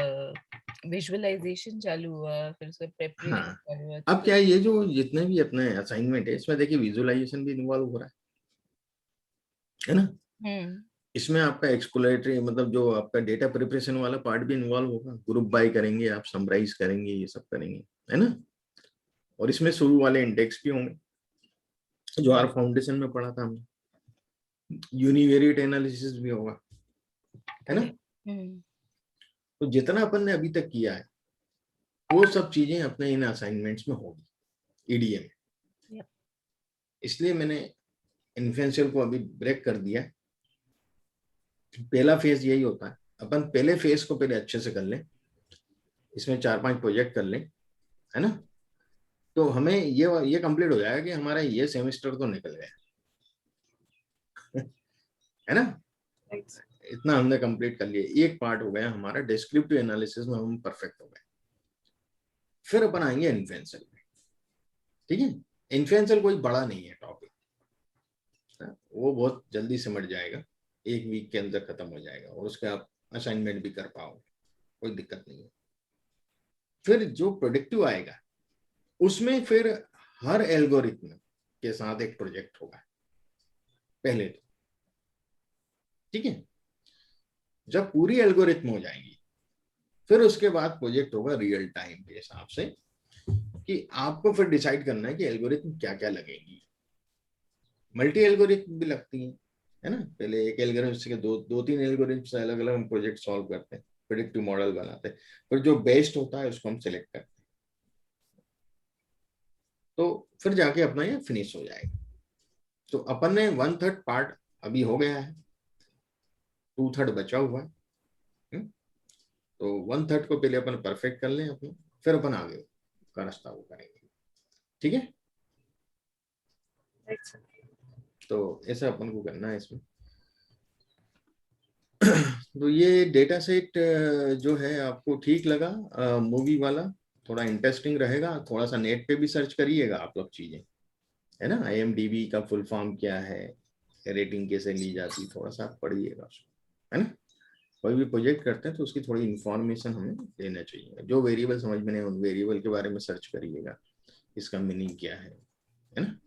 C: विजुअलाइजेशन चालू हुआ, फिर उसका प्रेपरेशन
A: हाँ,
C: चालू हुआ,
A: अब क्या है, ये जो जितने भी अपने असाइनमेंट है इसमें देखिए विजुअलाइजेशन भी इन्वॉल्व हो रहा है ना।
C: हम्म
A: इसमें आपका एक्सप्लोरेटरी, मतलब जो आपका डेटा प्रिपरेशन वाला पार्ट भी इन्वॉल्व होगा, ग्रुप बाय करेंगे आप, समराइज करेंगे, ये सब करेंगे, है ना। और इसमें शुरू वाले इंडेक्स भी होंगे जो आर फाउंडेशन में पढ़ा था हमने, यूनिवेरिएट एनालिसिस भी होगा, है ना।
C: हम्म
A: तो जितना अपन ने अभी तक किया है वो सब चीजें अपने इन असाइनमेंट्स में होगी ईडीए में।
C: Yep.
A: इसलिए मैंने इन्फ्लुएंशियल को अभी ब्रेक कर दिया। पहला फेज यही होता है, अपन पहले फेज को पहले अच्छे से कर लें, इसमें 4-5 प्रोजेक्ट कर लें, है ना। तो हमें ये कंप्लीट हो जाएगा कि हमारा ये सेमेस्टर तो निकल गया है ना।
E: Right.
A: इतना हमने कंप्लीट कर लिया, एक पार्ट हो गया हमारा, डिस्क्रिप्टिव एनालिसिस में हम परफेक्ट हो गए। फिर अपन आएंगे इन्फ्लुएंशियल में, ठीक है। इन्फ्लुएंशियल कोई बड़ा नहीं है टॉपिक, वो बहुत जल्दी सिमट जाएगा, एक वीक के अंदर खत्म हो जाएगा, और उसके आप असाइनमेंट भी कर पाओगे, कोई दिक्कत नहीं है। फिर जो प्रोडक्टिव आएगा उसमें फिर हर एल्गोरिथम के साथ एक प्रोजेक्ट होगा पहले तो, ठीक है। जब पूरी एल्गोरिथम हो जाएंगी फिर उसके बाद प्रोजेक्ट होगा रियल टाइम के हिसाब से, कि आपको फिर डिसाइड करना है कि एल्गोरिथम क्या क्या लगेगी। मल्टी एल्गोरिथम भी लगती है ना। पहले एक एल्गोरिथम से दो तीन एल्गोरिथम से अलग अलग हम प्रोजेक्ट सॉल्व करते हैं, प्रेडिक्टिव मॉडल बनाते हैं, फिर जो बेस्ट होता है उसको हम सिलेक्ट करते हैं, तो फिर जाके अपना ये फिनिश हो जाएगा। तो अपन ने 1/3 पार्ट अभी हो गया है, 2/3 बचा हुआ है। तो 1/3 को पहले अपन परफेक्ट कर लें अपना, फिर अपन आगे का रास्ता वो करेंगे। ठीक है,
E: Right, sir.
A: तो ऐसा अपन को करना है इसमें। तो ये डेटा सेट जो है आपको ठीक लगा मूवी वाला? थोड़ा इंटरेस्टिंग रहेगा, थोड़ा सा नेट पे भी सर्च करिएगा आप लोग चीजें, है ना। IMDb का फुल फॉर्म क्या है, रेटिंग कैसे ली जाती, थोड़ा सा आप पढ़िएगा उसको, है ना। कोई भी प्रोजेक्ट करते हैं तो उसकी थोड़ी इंफॉर्मेशन हमें लेना चाहिए। जो वेरिएबल समझ में नहीं उन वेरिएबल के बारे में सर्च करिएगा, इसका मीनिंग क्या है ना।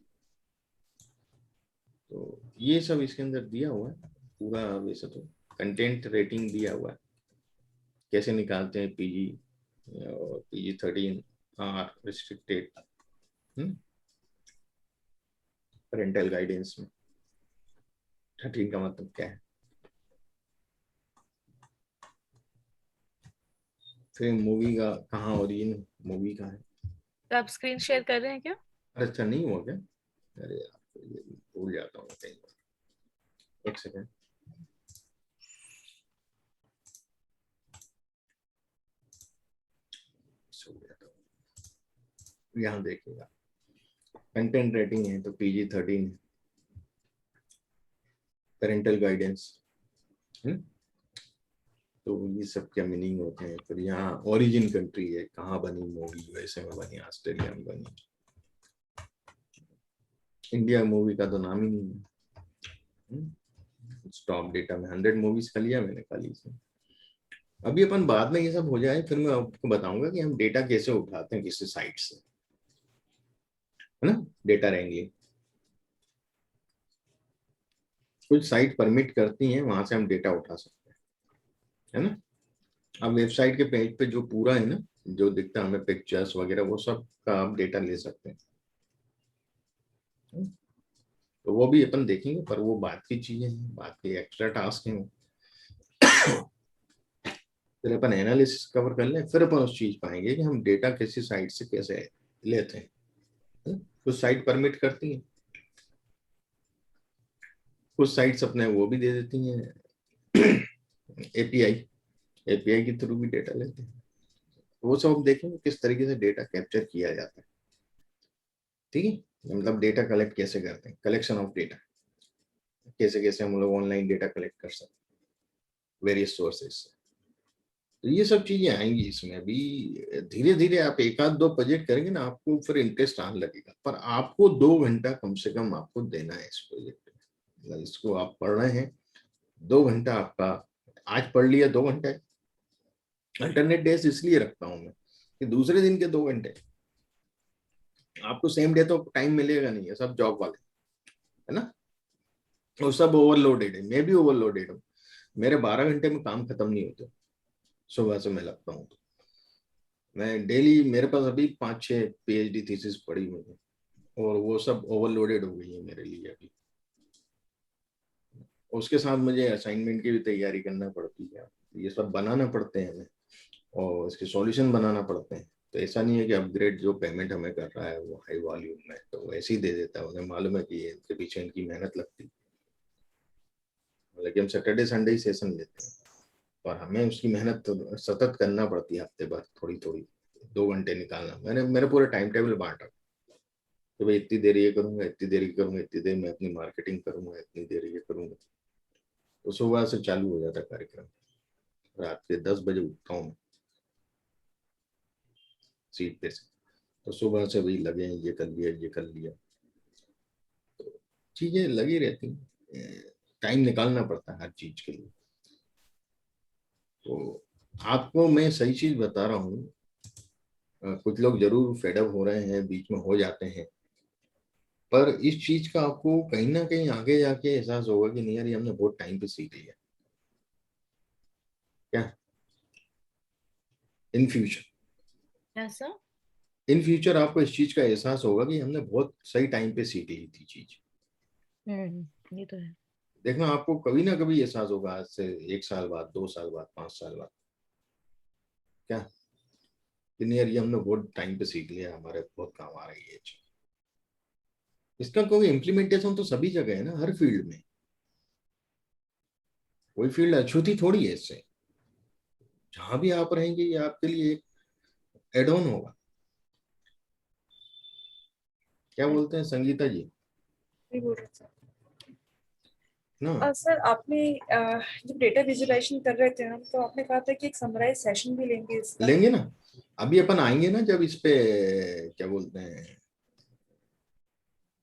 A: तो ये सब इसके अंदर दिया हुआ है पूरा। वैसे तो कंटेंट रेटिंग दिया हुआ है, कैसे निकालते हैं PG और PG-13 are restricted, parental guidance में 13 का मतलब क्या है। फिर मूवी का कहाँ ओरिजिन मूवी का है।
C: तो आप स्क्रीन शेयर कर रहे हैं क्या?
A: अच्छा नहीं हुआ क्या? अरे यार ये भूल जाता हूँ कई बार, एक सेकेंड। यहाँ देखिएगा कंटेंट रेटिंग है तो PG-13 है, पेरेंटल गाइडेंस। तो ये सब क्या मीनिंग होते हैं। फिर यहाँ ओरिजिन कंट्री है, कहाँ बनी मूवी, यूएसए में बनी, ऑस्ट्रेलिया में बनी। इंडिया मूवी का तो नाम ही नहीं है। स्टॉप डेटा में 100 मूवीज का लिया मैंने खाली इसमें। अभी अपन बाद में ये सब हो जाए फिर मैं आपको बताऊंगा कि हम डेटा कैसे उठाते हैं किसी साइट से, है ना। डेटा रहेंगे, कुछ साइट परमिट करती हैं, वहां से हम डेटा उठा सकते हैं, है ना। अब वेबसाइट के पेज पे जो पूरा है ना, जो दिखता है हमें पिक्चर्स वगैरह, वो सब का आप डेटा ले सकते हैं। तो वो भी अपन देखेंगे, पर वो बात की चीजें हैं, बात की एक्स्ट्रा टास्क है वो। फिर अपन एनालिसिस कवर कर लें, फिर अपन उस चीज पाएंगे कि हम डेटा किसी साइट से कैसे लेते हैं। कुछ साइट परमिट करती हैं, कुछ साइट्स अपने वो भी दे देती हैं एपीआई के थ्रू भी डेटा लेते हैं। वो सब हम देखेंगे किस तरीके से डेटा कैप्चर किया जाता है। ठीक है, मतलब डेटा कलेक्ट कैसे करते हैं, कलेक्शन ऑफ डेटा कैसे कैसे हम लोग ऑनलाइन डेटा कलेक्ट कर सकते हैं वेरियस सोर्सेज से। तो ये सब चीजें आएंगी इसमें। अभी धीरे धीरे आप एक आध दो प्रोजेक्ट करेंगे ना, आपको फिर इंटरेस्ट आने लगेगा। पर आपको 2 घंटा कम से कम आपको देना है इस प्रोजेक्ट में। मतलब इसको आप पढ़ रहे हैं 2 घंटा आपका, आज पढ़ लिया 2 घंटे। अल्टरनेट डेज इसलिए रखता हूं मैं कि दूसरे दिन के 2 घंटे आपको सेम डे तो टाइम मिलेगा नहीं है, सब जॉब वाले, है ना। और सब ओवरलोडेड है, मैं भी ओवरलोडेड हूँ। मेरे 12 घंटे में काम खत्म नहीं होते। सुबह से मैं लगता हूँ तो मैं डेली, मेरे पास अभी 5-6 PhD थीसिस पड़ी हुई है और वो सब ओवरलोडेड हो गई है मेरे लिए अभी। उसके साथ मुझे असाइनमेंट की भी तैयारी करना पड़ती है, ये सब बनाना पड़ते हैं हमें और इसके सॉल्यूशन बनाना पड़ते हैं। तो ऐसा नहीं है कि अपग्रेड जो पेमेंट हमें कर रहा है वो हाई वॉल्यूम में तो वैसे ही दे देता है, उन्हें मालूम है कि इनके पीछे इनकी मेहनत लगती है। लेकिन हम सैटरडे संडे ही सेशन लेते हैं, पर हमें उसकी मेहनत तो सतत करना पड़ती है, हफ्ते भर थोड़ी थोड़ी 2 घंटे निकालना। मैंने मेरे पूरे टाइम टेबल बांटा तो भाई इतनी देर ये करूंगा, इतनी देर ये करूंगा, इतनी देर मैं अपनी मार्केटिंग करूंगा, इतनी देर ये करूंगा। तो सुबह से चालू हो जाता कार्यक्रम, रात के 10 बजे उठता हूँ सीट पे से। तो सुबह से वही लगे हैं, ये कर लिया ये कर लिया, तो चीजें लगी रहती हैं। टाइम निकालना पड़ता है हर चीज के लिए। तो आपको मैं सही चीज बता रहा हूँ। कुछ लोग जरूर फेडअप हो रहे हैं, बीच में हो जाते हैं, पर इस चीज का आपको कहीं ना कहीं आगे जाके एहसास होगा कि नहीं यार ये हमने बहुत टाइम पे सीख लिया क्या। इन फ्यूचर
C: ऐसा?
A: इन फ्यूचर आपको इस चीज का एहसास होगा कि हमने बहुत सही टाइम पे सीख ली थी चीज।
C: ये तो है।
A: देखना आपको कभी ना कभी एहसास होगा, आज से 1 साल बाद, 2 साल बाद, 5 साल बाद, क्या कि नहीं यार ये हमने बहुत टाइम पे सीख लिया, हमारे बहुत काम आ रही है चीज। इसका कोई इम्प्लीमेंटेशन तो सभी जगह है ना, हर फील्ड में। कोई फील्ड अछूती थोड़ी है इससे। जहां भी आप रहेंगे ये आपके लिए एक एड ऑन होगा। क्या बोलते हैं संगीता जी
E: वही बोल रहे थे
A: ना?
E: सर। आपने जब डेटा विजुअलाइजेशन कर रहे थे हम, तो आपने कहा था कि एक समराइज सेशन भी लेंगे इसका।
A: लेंगे ना, अभी अपन आएंगे ना जब इस पे क्या बोलते हैं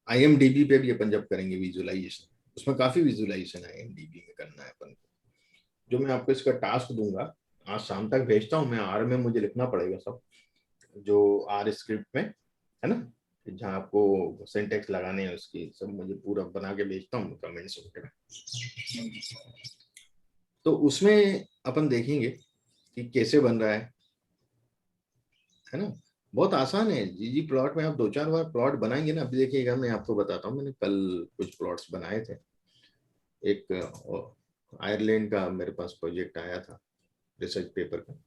A: IMDb पे भी अपन जब करेंगे विजुअलाइजेशन, उसमें काफी विजुअलाइजेशन है IMDb में करना है अपन को। जो मैं आपको इसका टास्क दूंगा, आज शाम तक भेजता हूँ मैं। R में मुझे लिखना पड़ेगा सब, जो R स्क्रिप्ट में है ना, जहाँ आपको सिंटेक्स लगाने हैं उसकी सब मुझे पूरा बना के भेजता हूँ कमेंट्स वगैरह। तो उसमें अपन देखेंगे कि कैसे बन रहा है ना। बहुत आसान है जीजी प्लॉट में, आप 2-4 बार प्लॉट बनाएंगे ना। अभी देखिएगा मैं आपको बताता हूँ, मैंने कल कुछ प्लॉट्स बनाए थे। एक आयरलैंड का मेरे पास प्रोजेक्ट आया था रिसर्च पेपर का।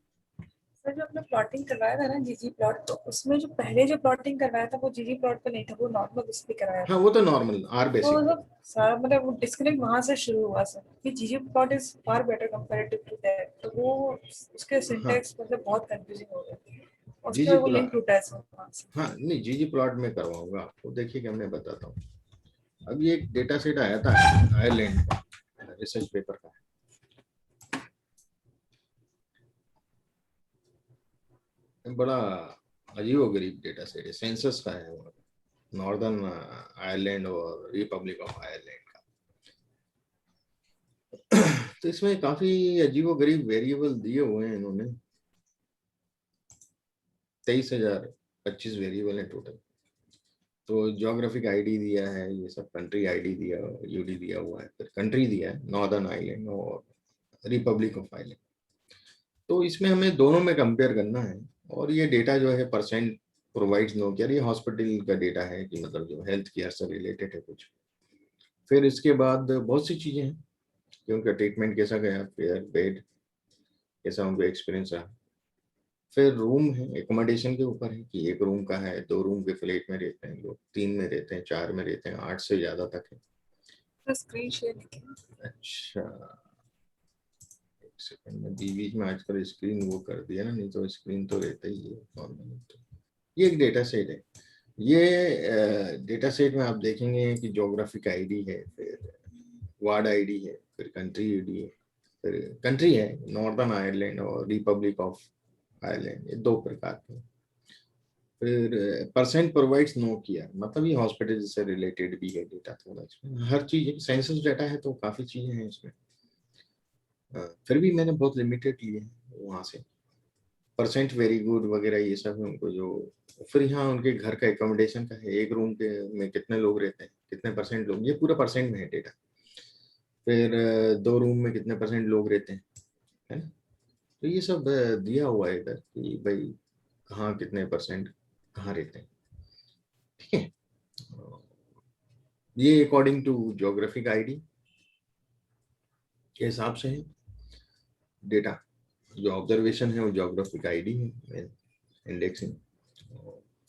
E: सर जो आपने प्लॉटिंग करवाया था ना जीजी प्लॉट, तो उसमें जो पहले जो प्लॉटिंग करवाया था वो जीजी प्लॉट पे नहीं था, वो नॉर्मल उस पे कराया था।
A: हाँ वो तो नॉर्मल R
E: तो
A: बेसिक।
E: मतलब सारा मतलब वो डिस्कनेक्ट वहां से शुरू हुआ सर कि ggplot is far better comparative to that. तो वो उसके
A: हाँ
E: सिंटैक्स मतलब बहुत कंफ्यूजिंग हो गया, उसके
A: जीजी
E: बाद वो लिंक
A: प्लॉट,
E: टूटा है सर वहां से।
A: हाँ नहीं जीजी प्लॉट में करवाऊंगा आपको, देखिएगा मैं बताता हूँ। अभी एक डेटा सेट आया था आयरलैंड का रिसर्च पेपर का, बड़ा अजीबोगरीब डेटा सेट है, सेंसस का है वो, नॉर्दर्न आयरलैंड और रिपब्लिक ऑफ आयरलैंड का। तो इसमें काफी अजीबोगरीब वेरिएबल दिए हुए हैं इन्होंने, 23,025 वेरिएबल है टोटल। तो ज्योग्राफिक आईडी दिया है, ये सब कंट्री आईडी दिया, यूडी दिया हुआ है, फिर कंट्री दिया है नॉर्दर्न आइलैंड और रिपब्लिक ऑफ आइलैंड। तो इसमें हमें दोनों में कंपेयर करना है। और ये डेटा जो है परसेंट प्रोवाइड्स नो केयर, ये हॉस्पिटल का डेटा है कि मतलब जो हेल्थ केयर से रिलेटेड है कुछ। फिर इसके बाद बहुत सी चीजें हैं कि उनका ट्रीटमेंट कैसा गया, फेयर बेड कैसा उनका एक्सपीरियंस रहा। फिर रूम है, एकोमोडेशन के ऊपर है कि 1 रूम का है, 2 रूम के फ्लैट में रहते हैं लोग, 3 में रहते हैं, 4 में रहते हैं, 8 से ज्यादा तक है।
E: तो स्क्रीन शेयर कीजिए।
A: अच्छा एक सेकंड में, बीच में आजकल स्क्रीन वो कर दिया ना, नहीं तो स्क्रीन तो रहता ही है नॉर्मली। तो ये एक डेटा सेट है। ये डेटा सेट में आप देखेंगे कि ज्योग्राफिक आईडी है, फिर वार्ड आईडी है, फिर कंट्री आईडी है, फिर कंट्री है नॉर्दर्न आयरलैंड और रिपब्लिक ऑफ आयरलैंड, ये 2 प्रकार के। फिर परसेंट प्रोवाइड्स नो किया, मतलब ये हॉस्पिटल से रिलेटेड भी है डेटा थोड़ा इसमें, हर चीज सेंसस डेटा है तो काफी चीजें हैं इसमें। फिर भी मैंने बहुत लिमिटेड लिए हैं वहाँ से। परसेंट वेरी गुड वगैरह ये सब है उनको जो। फिर यहाँ उनके घर का एकोमोडेशन का है, 1 रूम के में कितने लोग रहते हैं, कितने परसेंट लोग, ये पूरा परसेंट में है डेटा। फिर 2 रूम में कितने परसेंट लोग रहते हैं, है ना। तो ये सब दिया हुआ है इधर कि भाई कहाँ कितने परसेंट कहाँ रहते हैं, ठीक है। ये अकॉर्डिंग टू ज्योग्राफिक आईडी के हिसाब से है डेटा। जो ऑब्जर्वेशन है वो ज्योग्राफिक आईडी है इंडेक्सिंग।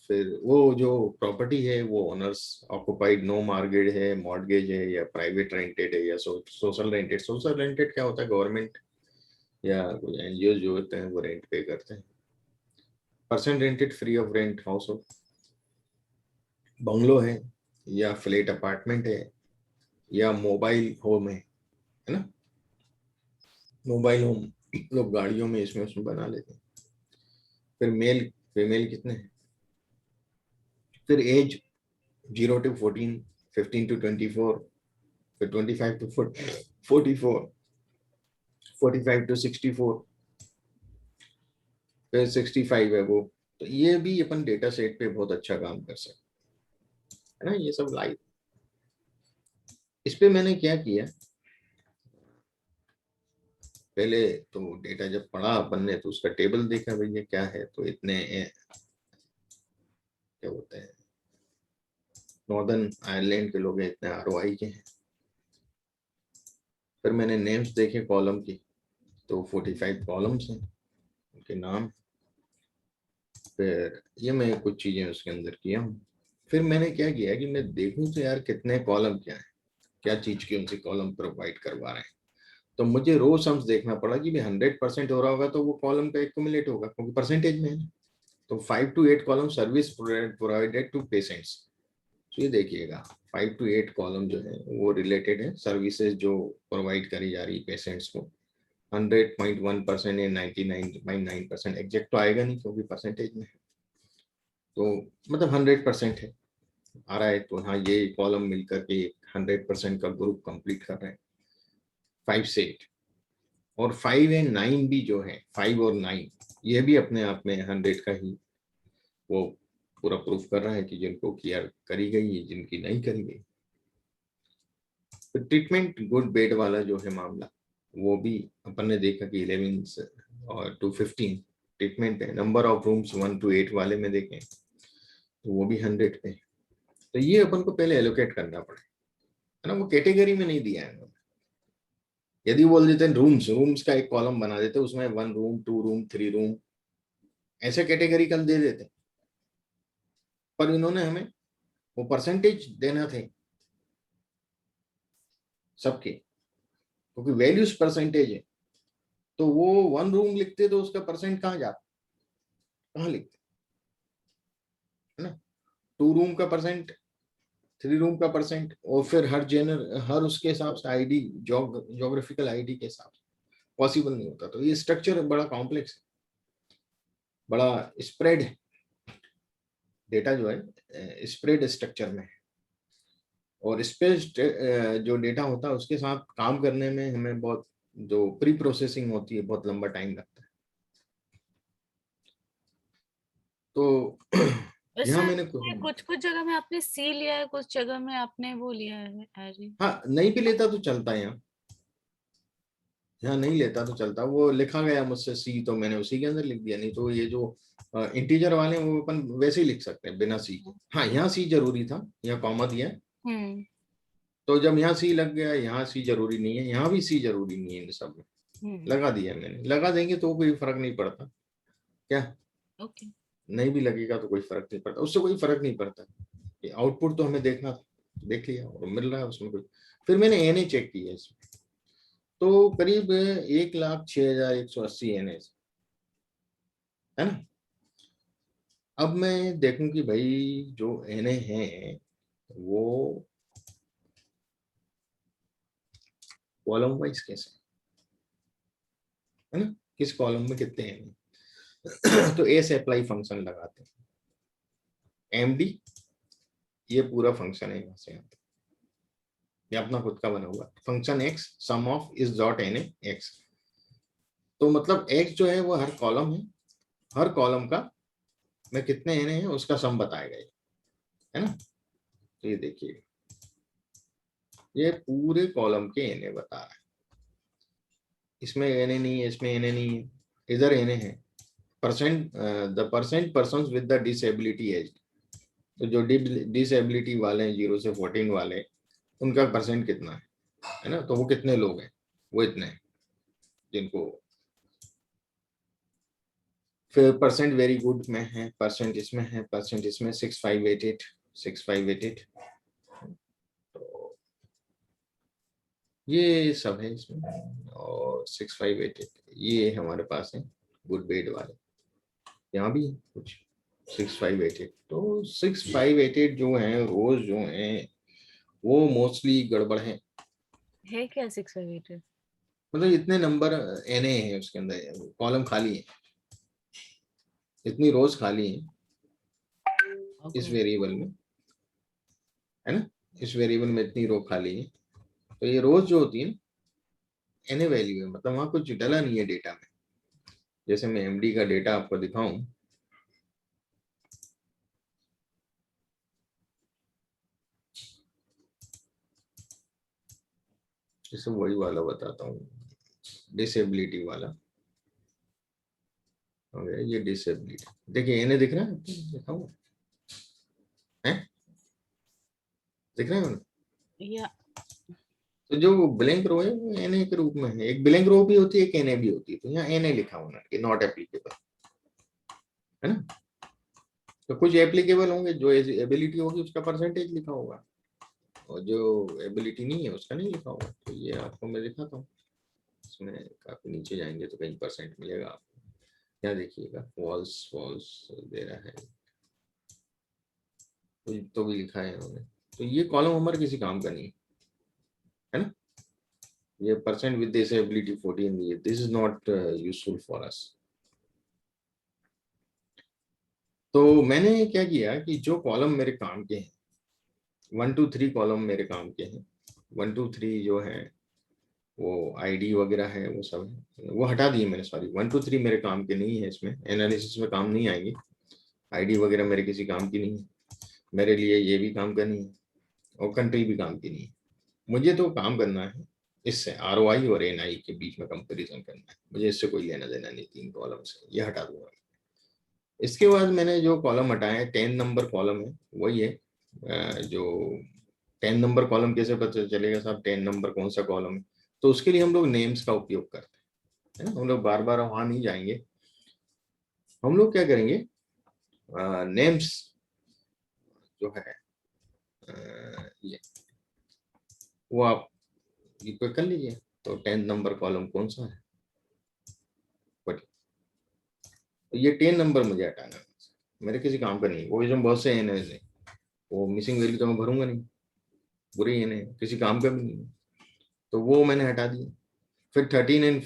A: फिर वो जो प्रॉपर्टी है वो ओनर्स ऑक्युपाइड, नो मार्गेज है, मॉर्गेज है, या प्राइवेट रेंटेड है, या सोशल रेंटेड। सोशल रेंटेड क्या होता है, गवर्नमेंट या कुछ एनजीओ जो होते हैं वो रेंट पे करते हैं। Percent rented, free of rent house हो, बंगलो है या फ्लैट अपार्टमेंट है या मोबाइल होम है ना। मोबाइल होम लोग गाड़ियों में इसमें उसमें बना लेते हैं। फिर मेल फीमेल कितने हैं, फिर एज 0 to 14, 15 to 24, फिर 25 to 44, 45 to 64, फिर 65 है वो। तो ये भी अपन डेटा सेट पे बहुत अच्छा काम कर सकते है ना, ये सब लाइव। इस पे मैंने क्या किया, पहले तो डेटा जब पढ़ा अपन ने तो उसका टेबल देखा, भाई ये क्या है, तो इतने क्या बोलते हैं नॉर्दर्न आयरलैंड के लोग हैं, इतने ROI के हैं। फिर मैंने नेम्स देखे कॉलम की, तो 45 कॉलम्स हैं, उनके नाम। फिर ये मैं कुछ चीजें उसके अंदर किया हूँ। फिर मैंने क्या किया कि मैं देखूं तो यार कितने कॉलम क्या है, क्या चीज के उनसे कॉलम प्रोवाइड करवा रहे हैं। तो मुझे रो सम्स देखना पड़ा कि 100% हो रहा होगा तो वो कॉलम का एक्यूमुलेट होगा, क्योंकि परसेंटेज में है। तो 5 to 8 column service provided to patients, तो ये देखिएगा 5 to 8 कॉलम जो है वो रिलेटेड है सर्विसेज जो प्रोवाइड करी जा रही है पेशेंट्स को। 100.1% या 99.9%, एग्जैक्ट तो आएगा नहीं क्योंकि परसेंटेज में है, तो मतलब 100% है आ रहा है। तो हाँ, ये कॉलम मिलकर के 100% का ग्रुप कंप्लीट कर रहे हैं 5 से 8। और 5 एंड 9 भी जो है, 5 और 9 ये भी अपने आप में 100 का ही वो पूरा प्रूफ कर रहा है कि जिनको केयर करी गई है, जिनकी नहीं करी गई। तो ट्रीटमेंट गुड बेड वाला जो है मामला, वो भी अपन ने देखा कि 11 और 215 ट्रीटमेंट है। नंबर ऑफ रूम्स 1 to 8 वाले में देखें तो वो भी 100 पे। तो ये अपन को पहले एलोकेट करना पड़े, है ना। वो कैटेगरी में नहीं दिया है उन्होंने। यदि बोल देते हैं रूम्स का एक कॉलम बना देते, उसमें 1 रूम 2 रूम 3 रूम ऐसे कैटेगरिकल दे देते, पर इन्होंने हमें वो परसेंटेज देना थे सबके, क्योंकि वैल्यूज परसेंटेज है। तो वो 1 रूम लिखते तो उसका परसेंट कहाँ जाता, कहाँ लिखते, है ना। 2 रूम का परसेंट, 3 रूम का परसेंट, और फिर हर उसके हिसाब से आईडी, जोग्राफिकल आईडी के हिसाब से पॉसिबल नहीं होता। तो ये स्ट्रक्चर बड़ा कॉम्प्लेक्स है, बड़ा स्प्रेड है, डेटा जो है स्प्रेड स्ट्रक्चर में है। और स्पेस जो डेटा होता है उसके साथ काम करने में हमें बहुत जो प्री प्रोसेसिंग होती है बहुत लंबा टाइम लगता है। तो यहाँ मैंने
C: कुछ कुछ जगह में आपने सी लिया है, कुछ जगह में आपने वो लिया है एरी।
A: हाँ, नहीं भी लेता तो चलता है। यहाँ नहीं लेता तो चलता, वो लिखा गया मुझसे सी तो मैंने उसी के अंदर लिख दिया। नहीं तो ये जो इंटीजर वाले हैं वो अपन वैसे ही लिख सकते हैं बिना सी के। हाँ, यहाँ सी जरूरी था, यहाँ कॉमा दिया है, तो जब यहाँ सी लग गया, यहाँ सी जरूरी नहीं है, यहाँ भी सी जरूरी नहीं है, इन सब में लगा दिया मैंने। लगा देंगे तो कोई फर्क नहीं पड़ता क्या,
C: ओके।
A: नहीं भी लगेगा तो कोई फर्क नहीं पड़ता, उससे कोई फर्क नहीं पड़ता। ये आउटपुट तो हमें देखना था, देख लिया और मिल रहा है उसमें कोई। फिर मैंने एनए चेक किया इसमें, तो करीब 1,06,180 एनए है ना। अब मैं देखूं कि भाई जो एनए हैं वो कॉलम वाइज कैसे, है ना, किस कॉलम में कितने एनए। तो एस अप्लाई फंक्शन लगाते हैं, एमडी ये पूरा फंक्शन है यहाँ से यहाँ तक, ये अपना खुद का बना हुआ function x sum of is dot n x. तो मतलब एक्स जो है वो हर कॉलम है, हर कॉलम का में कितने एन है उसका सम बताएगा ये, है ना। तो ये देखिए ये पूरे कॉलम के एन बता रहा है, इसमें एन नहीं है, इसमें एन नहीं है, इधर एन है। Percent the percent person with the disability as, तो जो डिसेबिलिटी वाले हैं 0 से 14 वाले, उनका परसेंट कितना है ना। तो वो कितने लोग हैं, वो इतने हैं जिनको। फिर परसेंट वेरी गुड में है, परसेंट इसमें है, परसेंट इसमें 6588 तो ये सब है इसमें। और 6588 ये हमारे पास है गुड बेड वाले, यहाँ भी कुछ 6588। तो 6588 जो है रोज जो है वो मोस्टली गड़बड़ है
C: क्या 658?
A: मतलब इतने नंबर एनए है उसके अंदर, कॉलम खाली है, इतनी रोज खाली है इस वेरिएबल में, है ना। इस वेरिएबल में इतनी रो खाली है। तो ये रोज जो होती है एनए वैल्यू है, मतलब वहां कुछ डला नहीं है डेटा में। जैसे मैं एमडी का डेटा आपको दिखाऊं, जैसे वही वाला बताता हूँ, डिसेबिलिटी वाला हो गया ये डिसेबिलिटी। देखिए एनए दिख रहा है, दिखाऊं है, दिख रहा है।
C: या
A: तो जो ब्लैंक रो है वो एनए के रूप में है, एक ब्लैंक रो भी होती है, एक एनए भी होती है। तो यहाँ एनए लिखा होना कि नॉट एप्लीकेबल, है ना। तो कुछ एप्लीकेबल होंगे, जो एबिलिटी होगी उसका परसेंटेज लिखा होगा, और जो एबिलिटी नहीं है उसका नहीं लिखा होगा। तो ये आपको मैं दिखाता हूँ, इसमें काफी नीचे जाएंगे तो कहीं परसेंट मिलेगा आपको। क्या देखिएगा, फॉल्स फॉल्स दे रहा है, तो भी लिखा है इन्होंने, तो ये कॉलम हमारे किसी काम का नहीं है ना। ये परसेंट विद डिसेबिलिटी 14, ये this is not useful for us. तो मैंने क्या किया कि जो कॉलम मेरे काम के हैं, 1 2 3 कॉलम मेरे काम के हैं, 1 2 3 जो है वो आईडी वगैरह है, वो सब है, वो हटा दिए मैंने। सॉरी, 1 2 3 मेरे काम के नहीं है, इसमें एनालिसिस में काम नहीं आएंगे। आईडी वगैरह मेरे किसी काम की नहीं है, मेरे लिए ये भी काम का नहीं है, और कंट्री भी काम की नहीं है। मुझे तो काम करना है इससे, ROI और NI के बीच में कंपैरिजन करना है, मुझे इससे कोई लेना देना नहीं। 3 कॉलम से ये हटा दूंगा। इसके बाद मैंने जो कॉलम हटाए, 10 नंबर कॉलम है, वही है जो 10 नंबर कॉलम कैसे पता चलेगा साहब 10 नंबर कौन सा कॉलम है? तो उसके लिए हम लोग नेम्स का उपयोग करते हैं, है ना। हम लोग बार बार वहां नहीं जाएंगे। हम लोग क्या करेंगे, नेम्स जो है ये वो आप ये कर लीजिए। तो 10 नंबर कॉलम कौन सा है, तो ये 10 नंबर मुझे हटाना है, मेरे किसी काम का नहीं। वो इसमें बहुत से एन है, वो मिसिंग वैल्यू तो मैं भरूंगा नहीं, बुरे एन है, किसी काम का भी नहीं है, तो वो मैंने हटा दिया। फिर 39 एंड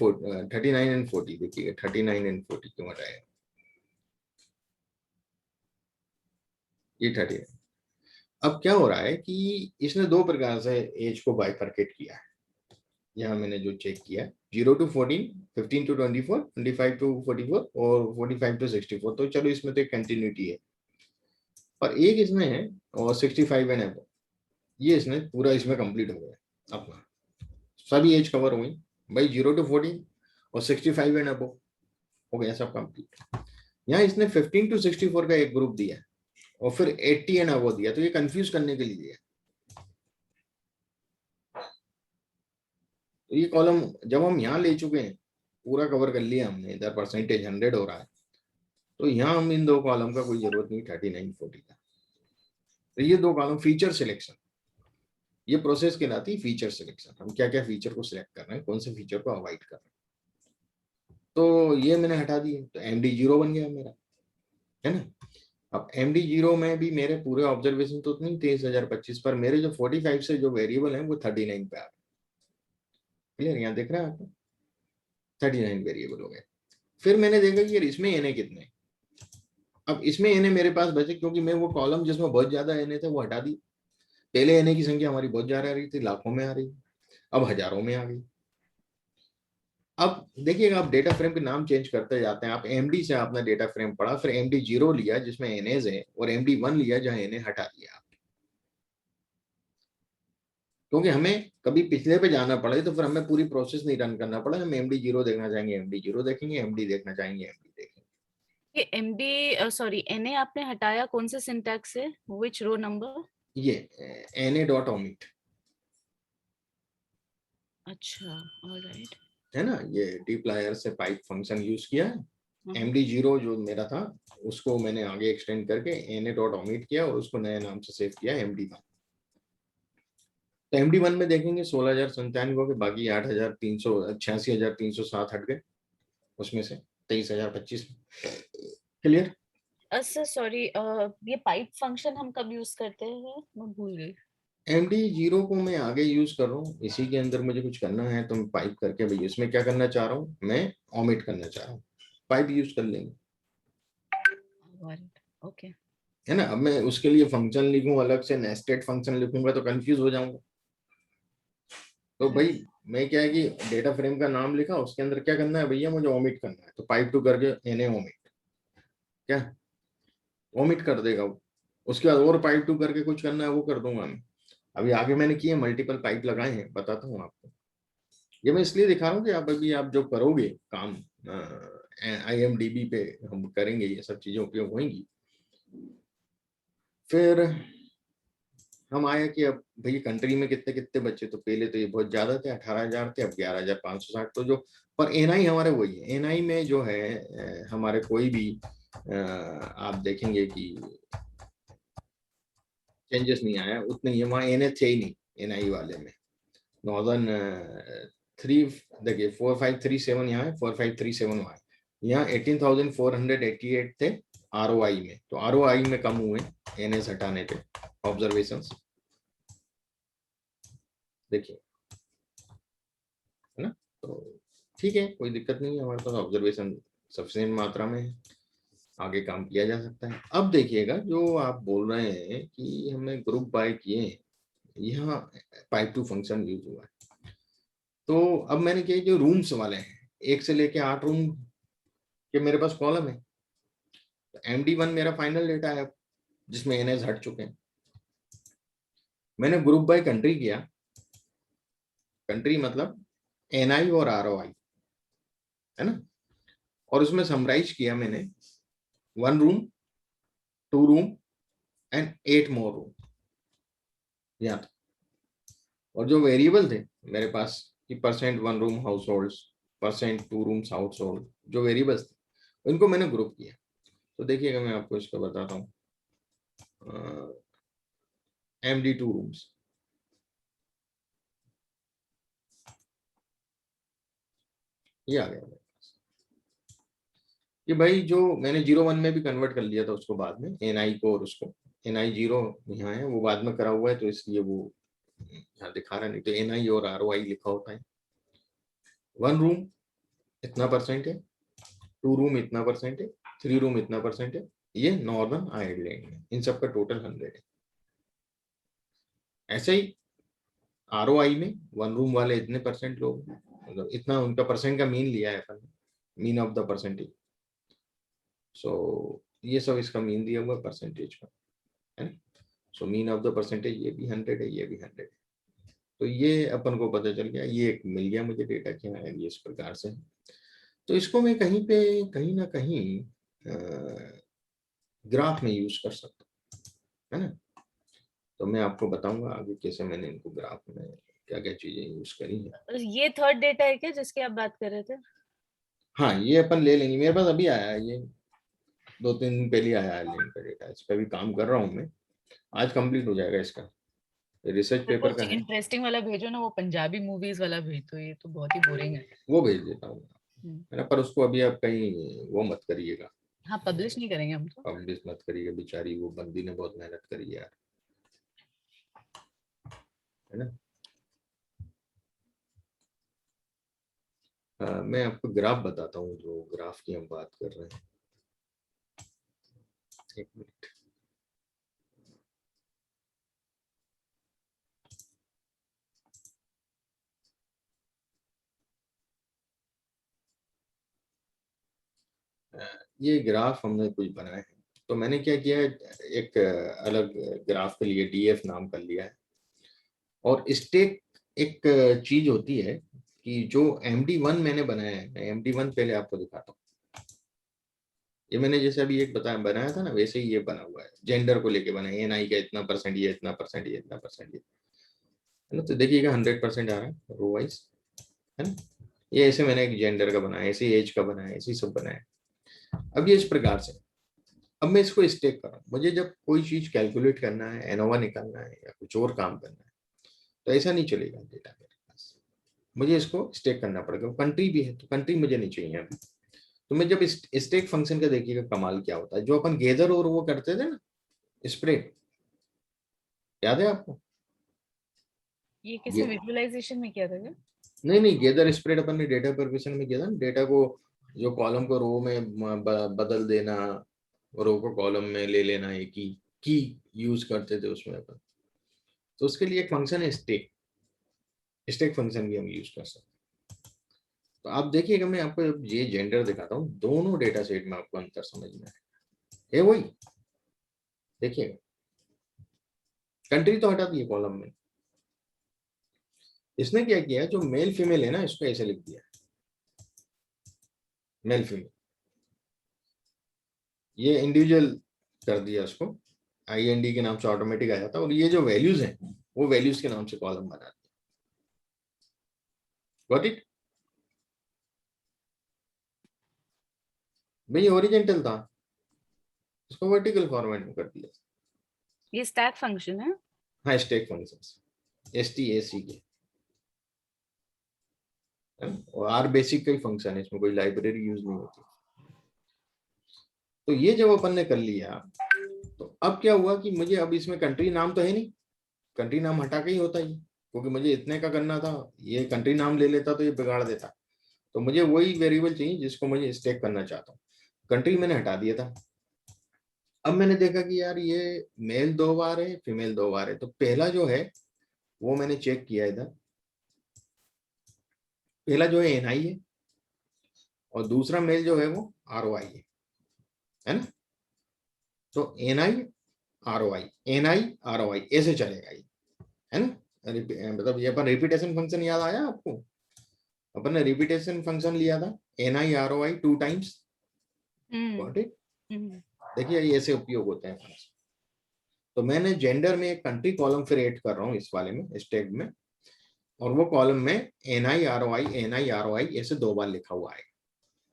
A: 40 देखिएगा, 39 एंड 40 क्यों हटाया, ये 39। अब क्या हो रहा है कि इसने 2 प्रकार से एज को बाइफरकेट किया है। यहाँ मैंने जो चेक किया, 0 to 14, 15 to 24, 25 to 44 और 45 to 64, तो चलो इसमें तो एक कंटिन्यूटी है। पर एक इसमें है और 65 एंड अबव, ये इसने पूरा इसमें कंप्लीट हो गया अपना, सभी एज कवर हुई भाई। 0 to 14 और 65 एंड अबव हो गया सब कंप्लीट। यहाँ इसने 15 to 64 का एक ग्रुप दिया और फिर 80 एंड अबव दिया, तो ये कंफ्यूज करने के लिए दिया। तो ये कॉलम जब हम यहाँ ले चुके हैं, पूरा कवर कर लिया हमने, इधर परसेंटेज 100 हो रहा है, तो यहाँ हम इन 2 कॉलम का कोई जरूरत नहीं 39 40 का। तो ये 2 कॉलम फीचर सिलेक्शन, ये प्रोसेस कहलाती है फीचर सिलेक्शन। हम क्या क्या फीचर को सिलेक्ट कर रहे हैं, कौन से फीचर को अवॉइड कर रहे हैं, तो ये मैंने हटा दिए। तो MD0 बन गया मेरा, है ना। अब MD0 में भी मेरे पूरे ऑब्जर्वेशन तो नहीं 23,025, पर मेरे जो 45 से जो वेरिएबल है वो 39 पे आ गए। क्लियर, यहाँ देख रहे हैं आपको 39 वेरिएबल हो गए। फिर मैंने देखा कि यार इसमें एनए कितने, अब इसमें एनए मेरे पास बचे, क्योंकि मैं वो कॉलम जिसमें बहुत ज्यादा एनए थे वो हटा दी। पहले एनए की संख्या हमारी बहुत ज्यादा आ रही थी, लाखों में आ रही, अब हजारों में आ गई। अब देखिएगा, आप डेटा फ्रेम के नाम चेंज करते जाते हैं। आप MD से आपने डेटा फ्रेम पढ़ा, फिर MD0 लिया जिसमें एनएज है, और MD1 लिया जहां एनए हटा दिया। क्योंकि हमें कभी पिछले पे जाना पड़े तो फिर हमें पूरी प्रोसेस नहीं रन करना पड़ा। हम MD0 देखना चाहेंगे MD0 देखेंगे, MD देखना चाहेंगे MD देखेंगे।
C: ये MD सॉरी NA आपने हटाया कौन से सिंटैक्स से, which row number?
A: ये NA.omit
C: अच्छा, ऑलराइट,
A: है ना। ये dplyr से पाइप फंक्शन यूज किया है। MD0 जो मेरा था उसको मैंने आगे एक्सटेंड करके NA.omit किया और उसको नए नाम से सेव किया MD1। तो MD1 में देखेंगे 16,097 हो गए, बाकी 86,307 हट गए, उसमें से 23,025। क्लियर।
C: अच्छा सॉरी, ये पाइप फंक्शन हम कब यूज करते हैं, मैं भूल गई।
A: MD0 को मैं आगे यूज कर रहा हूँ, इसी के अंदर मुझे कुछ करना है तो मैं पाइप करके, भाई इसमें क्या करना चाह रहा हूँ, मैं ओमिट करना चाह रहा हूँ, पाइप यूज कर लेंगे,
C: ओके।
A: है ना। अब मैं उसके लिए फंक्शन लिखूं अलग से, नेस्टेड फंक्शन लिखूंगा तो कंफ्यूज हो जाऊंगा। तो भाई मैं क्या है कि डेटा फ्रेम का नाम लिखा, उसके अंदर क्या करना है भैया, मुझे ओमिट करना है, तो पाइप टू करके NA ओमिट, क्या ओमिट कर देगा वो। उसके बाद और पाइप टू करके कुछ करना है वो कर दूंगा मैं। अभी आगे मैंने किए मल्टीपल पाइप लगाए हैं, बताता हूँ आपको। ये मैं इसलिए दिखा रहा हूँ कि आप अभी आप जो करोगे काम IMDb पे, हम करेंगे ये सब चीजें उपयोग होंगी। फिर हम आए कि अब भैया कंट्री में कितने कितने बच्चे, तो पहले तो ये बहुत ज्यादा थे, 18,000 थे, अब 11,560। तो जो पर NI हमारे वही है। NI में जो है हमारे कोई भी आप देखेंगे कि चेंजेस नहीं आया उतने ही, वहाँ NA थे ही नहीं NI वाले में। नॉर्दर्न 3 देखिए 4537 यहाँ है, 4537 वहाँ है। यहाँ 18,488 थे, ROI में, तो ROI में कम हुए NS हटाने पे ऑब्जर्वेशंस, देखिए, है ना। तो ठीक है, कोई दिक्कत नहीं है, हमारे पास ऑब्जर्वेशन सफिशिएंट मात्रा में है, आगे काम किया जा सकता है। अब देखिएगा, जो आप बोल रहे हैं कि हमने ग्रुप बाय किए, यहाँ पाइप टू फंक्शन यूज हुआ है, तो अब मैंने किया जो रूम्स वाले हैं, 1 से लेके 8 रूम के मेरे पास कॉलम है, MD1 मेरा फाइनल डेटा है जिसमें NS हट चुके हैं। मैंने ग्रुप बाय कंट्री किया, कंट्री मतलब NI और ROI, है ना, और उसमें समराइज किया मैंने 1 room, 2 room and 8 more room, या और जो वेरिएबल थे मेरे पास कि %1 room house holds, %2 rooms house hold, जो वेरिएबल्स थे उनको मैंने ग्रुप किया। तो देखिएगा, मैं आपको इसका बताता हूँ, MD2 रूम्स, ये आ गया मेरे पास। कि भाई जो मैंने 0-1 में भी कन्वर्ट कर लिया था उसको बाद में, NI को, और उसको NI 0 यहाँ है, वो बाद में करा हुआ है तो इसलिए वो यहाँ दिखा रहा नहीं, तो NI और ROI लिखा होता है। 1 रूम इतना % है, 2 रूम इतना % है, 3 रूम इतना % है, ये नॉर्दर्न आयरलैंड में, इन सब का टोटल 100 है। ऐसे ही ROI में 1 रूम वाले इतने % लोग, मतलब इतना उनका % का मीन लिया है अपन, मीन ऑफ द परसेंटेज। सो ये सब इसका मीन दिया हुआ परसेंटेज का, है ना। So mean of the percentage ये भी 100 है, ये भी 100 है। तो ये अपन को पता चल गया, ये एक मिल गया मुझे डेटा क्या है, ये इस प्रकार से। तो इसको मैं कहीं पे कहीं ना कहीं ग्राफ में यूज कर सकता हूँ, है ना। तो मैं आपको बताऊंगा आगे कैसे मैंने इनको ग्राफ में क्या क्या चीजें यूज करी है।
C: ये थर्ड डेटा है क्या जिसकी आप बात कर रहे थे?
A: हाँ, ये अपन ले लेंगे, मेरे पास अभी आया है, ये 2-3 दिन पहले आया है लिंक का डेटा, इस पर भी काम कर रहा हूँ मैं, आज कंप्लीट हो जाएगा इसका, रिसर्च
C: तो
A: पेपर
C: कुछ
A: का है।
C: इंटरेस्टिंग वाला भेजो ना, वो पंजाबी मूवीज वाला भेज दो, ये तो बहुत ही बोरिंग है।
A: वो भेज देता हूँ, है ना, पर उसको अभी आप कहीं वो मत करिएगा,
C: हाँ, पब्लिश नहीं करेंगे हम तो।
A: पब्लिश मत करिएगा, बेचारी वो बंदी ने बहुत मेहनत करी है यार, है ना। मैं आपको ग्राफ बताता हूँ, जो ग्राफ की हम बात कर रहे हैं, एक मिनट। ये ग्राफ हमने कुछ बनाया है, तो मैंने क्या किया है, एक अलग ग्राफ के लिए DF नाम कर लिया है, और स्टेक एक चीज होती है कि जो MD1 मैंने बनाया है, मैं MD1 पहले आपको दिखाता हूँ। ये मैंने जैसे अभी एक बनाया था ना, वैसे ही ये बना हुआ है, जेंडर को लेके बना है, NI का इतना %, ये इतना %, ये इतना %, ये, है ना। तो देखिएगा 100% आ रहा है रो वाइज, है ना। ये ऐसे मैंने एक जेंडर का बनाया, ऐसे एज का बनाया, ऐसे सब बनाया। अब ये इस प्रकार से, अब मैं इसको स्टेक कर रहा हूँ, मुझे जब कोई चीज कैलकुलेट करना है, एनोवा निकालना है या कुछ और काम करना है, तो ऐसा नहीं चलेगा डेटा मेरे पास, मुझे इसको स्टेक करना पड़ेगा। कंट्री भी है तो कंट्री मुझे नहीं चाहिए अभी, तो मैं जब स्टेक फंक्शन का देखिएगा कमाल क्या होता है, जो अपन गेदर और वो करते थे ना, स्प्रेड, याद है आपको?
C: ये किसी विजुअलाइजेशन में किया था क्या?
A: नहीं, गेदर स्प्रेड अपन ने डेटा परमिशन में किया था ना, डेटा को, जो कॉलम को रो में बदल देना, रो को कॉलम में ले लेना, एक की यूज करते थे उसमें अपन, तो उसके लिए एक फंक्शन है स्टेक, स्टेक फंक्शन भी हम यूज कर सकते हैं। तो आप देखिएगा, मैं आपको ये जेंडर दिखाता हूँ, दोनों डेटा सेट में आपको अंतर समझ में है वही, देखिएगा कंट्री तो हटा दिए कॉलम में, इसने क्या किया, जो मेल फीमेल है ना, इसको ऐसे लिख दिया, मेल फीमेल, ये इंडिविजुअल कर दिया उसको, IND के नाम से ऑटोमेटिक आ जाता, और ये जो वैल्यूज हैं वो वैल्यूज के नाम से कॉलम बना दिया। Got it? भाई ओरिजेंटल था, इसको वर्टिकल फॉर्मेट में कर दिया।
C: ये स्टैक फंक्शन है।
A: हाँ, स्टैक फंक्शंस, STAC के, और R बेसिक का ही फंक्शन है, इसमें कोई लाइब्रेरी यूज नहीं होती। तो ये जब अपन ने कर लिया तो अब क्या हुआ कि मुझे अब इसमें कंट्री नाम तो है नहीं, कंट्री नाम हटा के ही होता ही, क्योंकि मुझे इतने का करना था, ये कंट्री नाम ले लेता तो ये बिगाड़ देता। तो मुझे वही वेरिएबल चाहिए जिसको मुझे स्टैक करना चाहता हूँ। कंट्री मैंने हटा दिया था। अब मैंने देखा कि यार ये मेल 2 बार है, फीमेल 2 बार है, तो पहला जो है वो मैंने चेक किया इधर, पहला जो है एनआई है और दूसरा मेल जो है वो आरओआई है ना। तो एनआई आरओआई ऐसे चलेगा ये, है ना। मतलब ये अपन रिपीटेशन फंक्शन याद आया आपको, अपन ने रिपीटेशन फंक्शन लिया था NI ROI 2 times. Got it. देखिए ये ऐसे उपयोग होते हैं फंक्शन। तो मैंने जेंडर में एक कंट्री कॉलम फिर ऐड कर रहा हूँ इस वाले में, इस टैग में, और वो कॉलम में एनआई आरओआई ऐसे 2 बार लिखा हुआ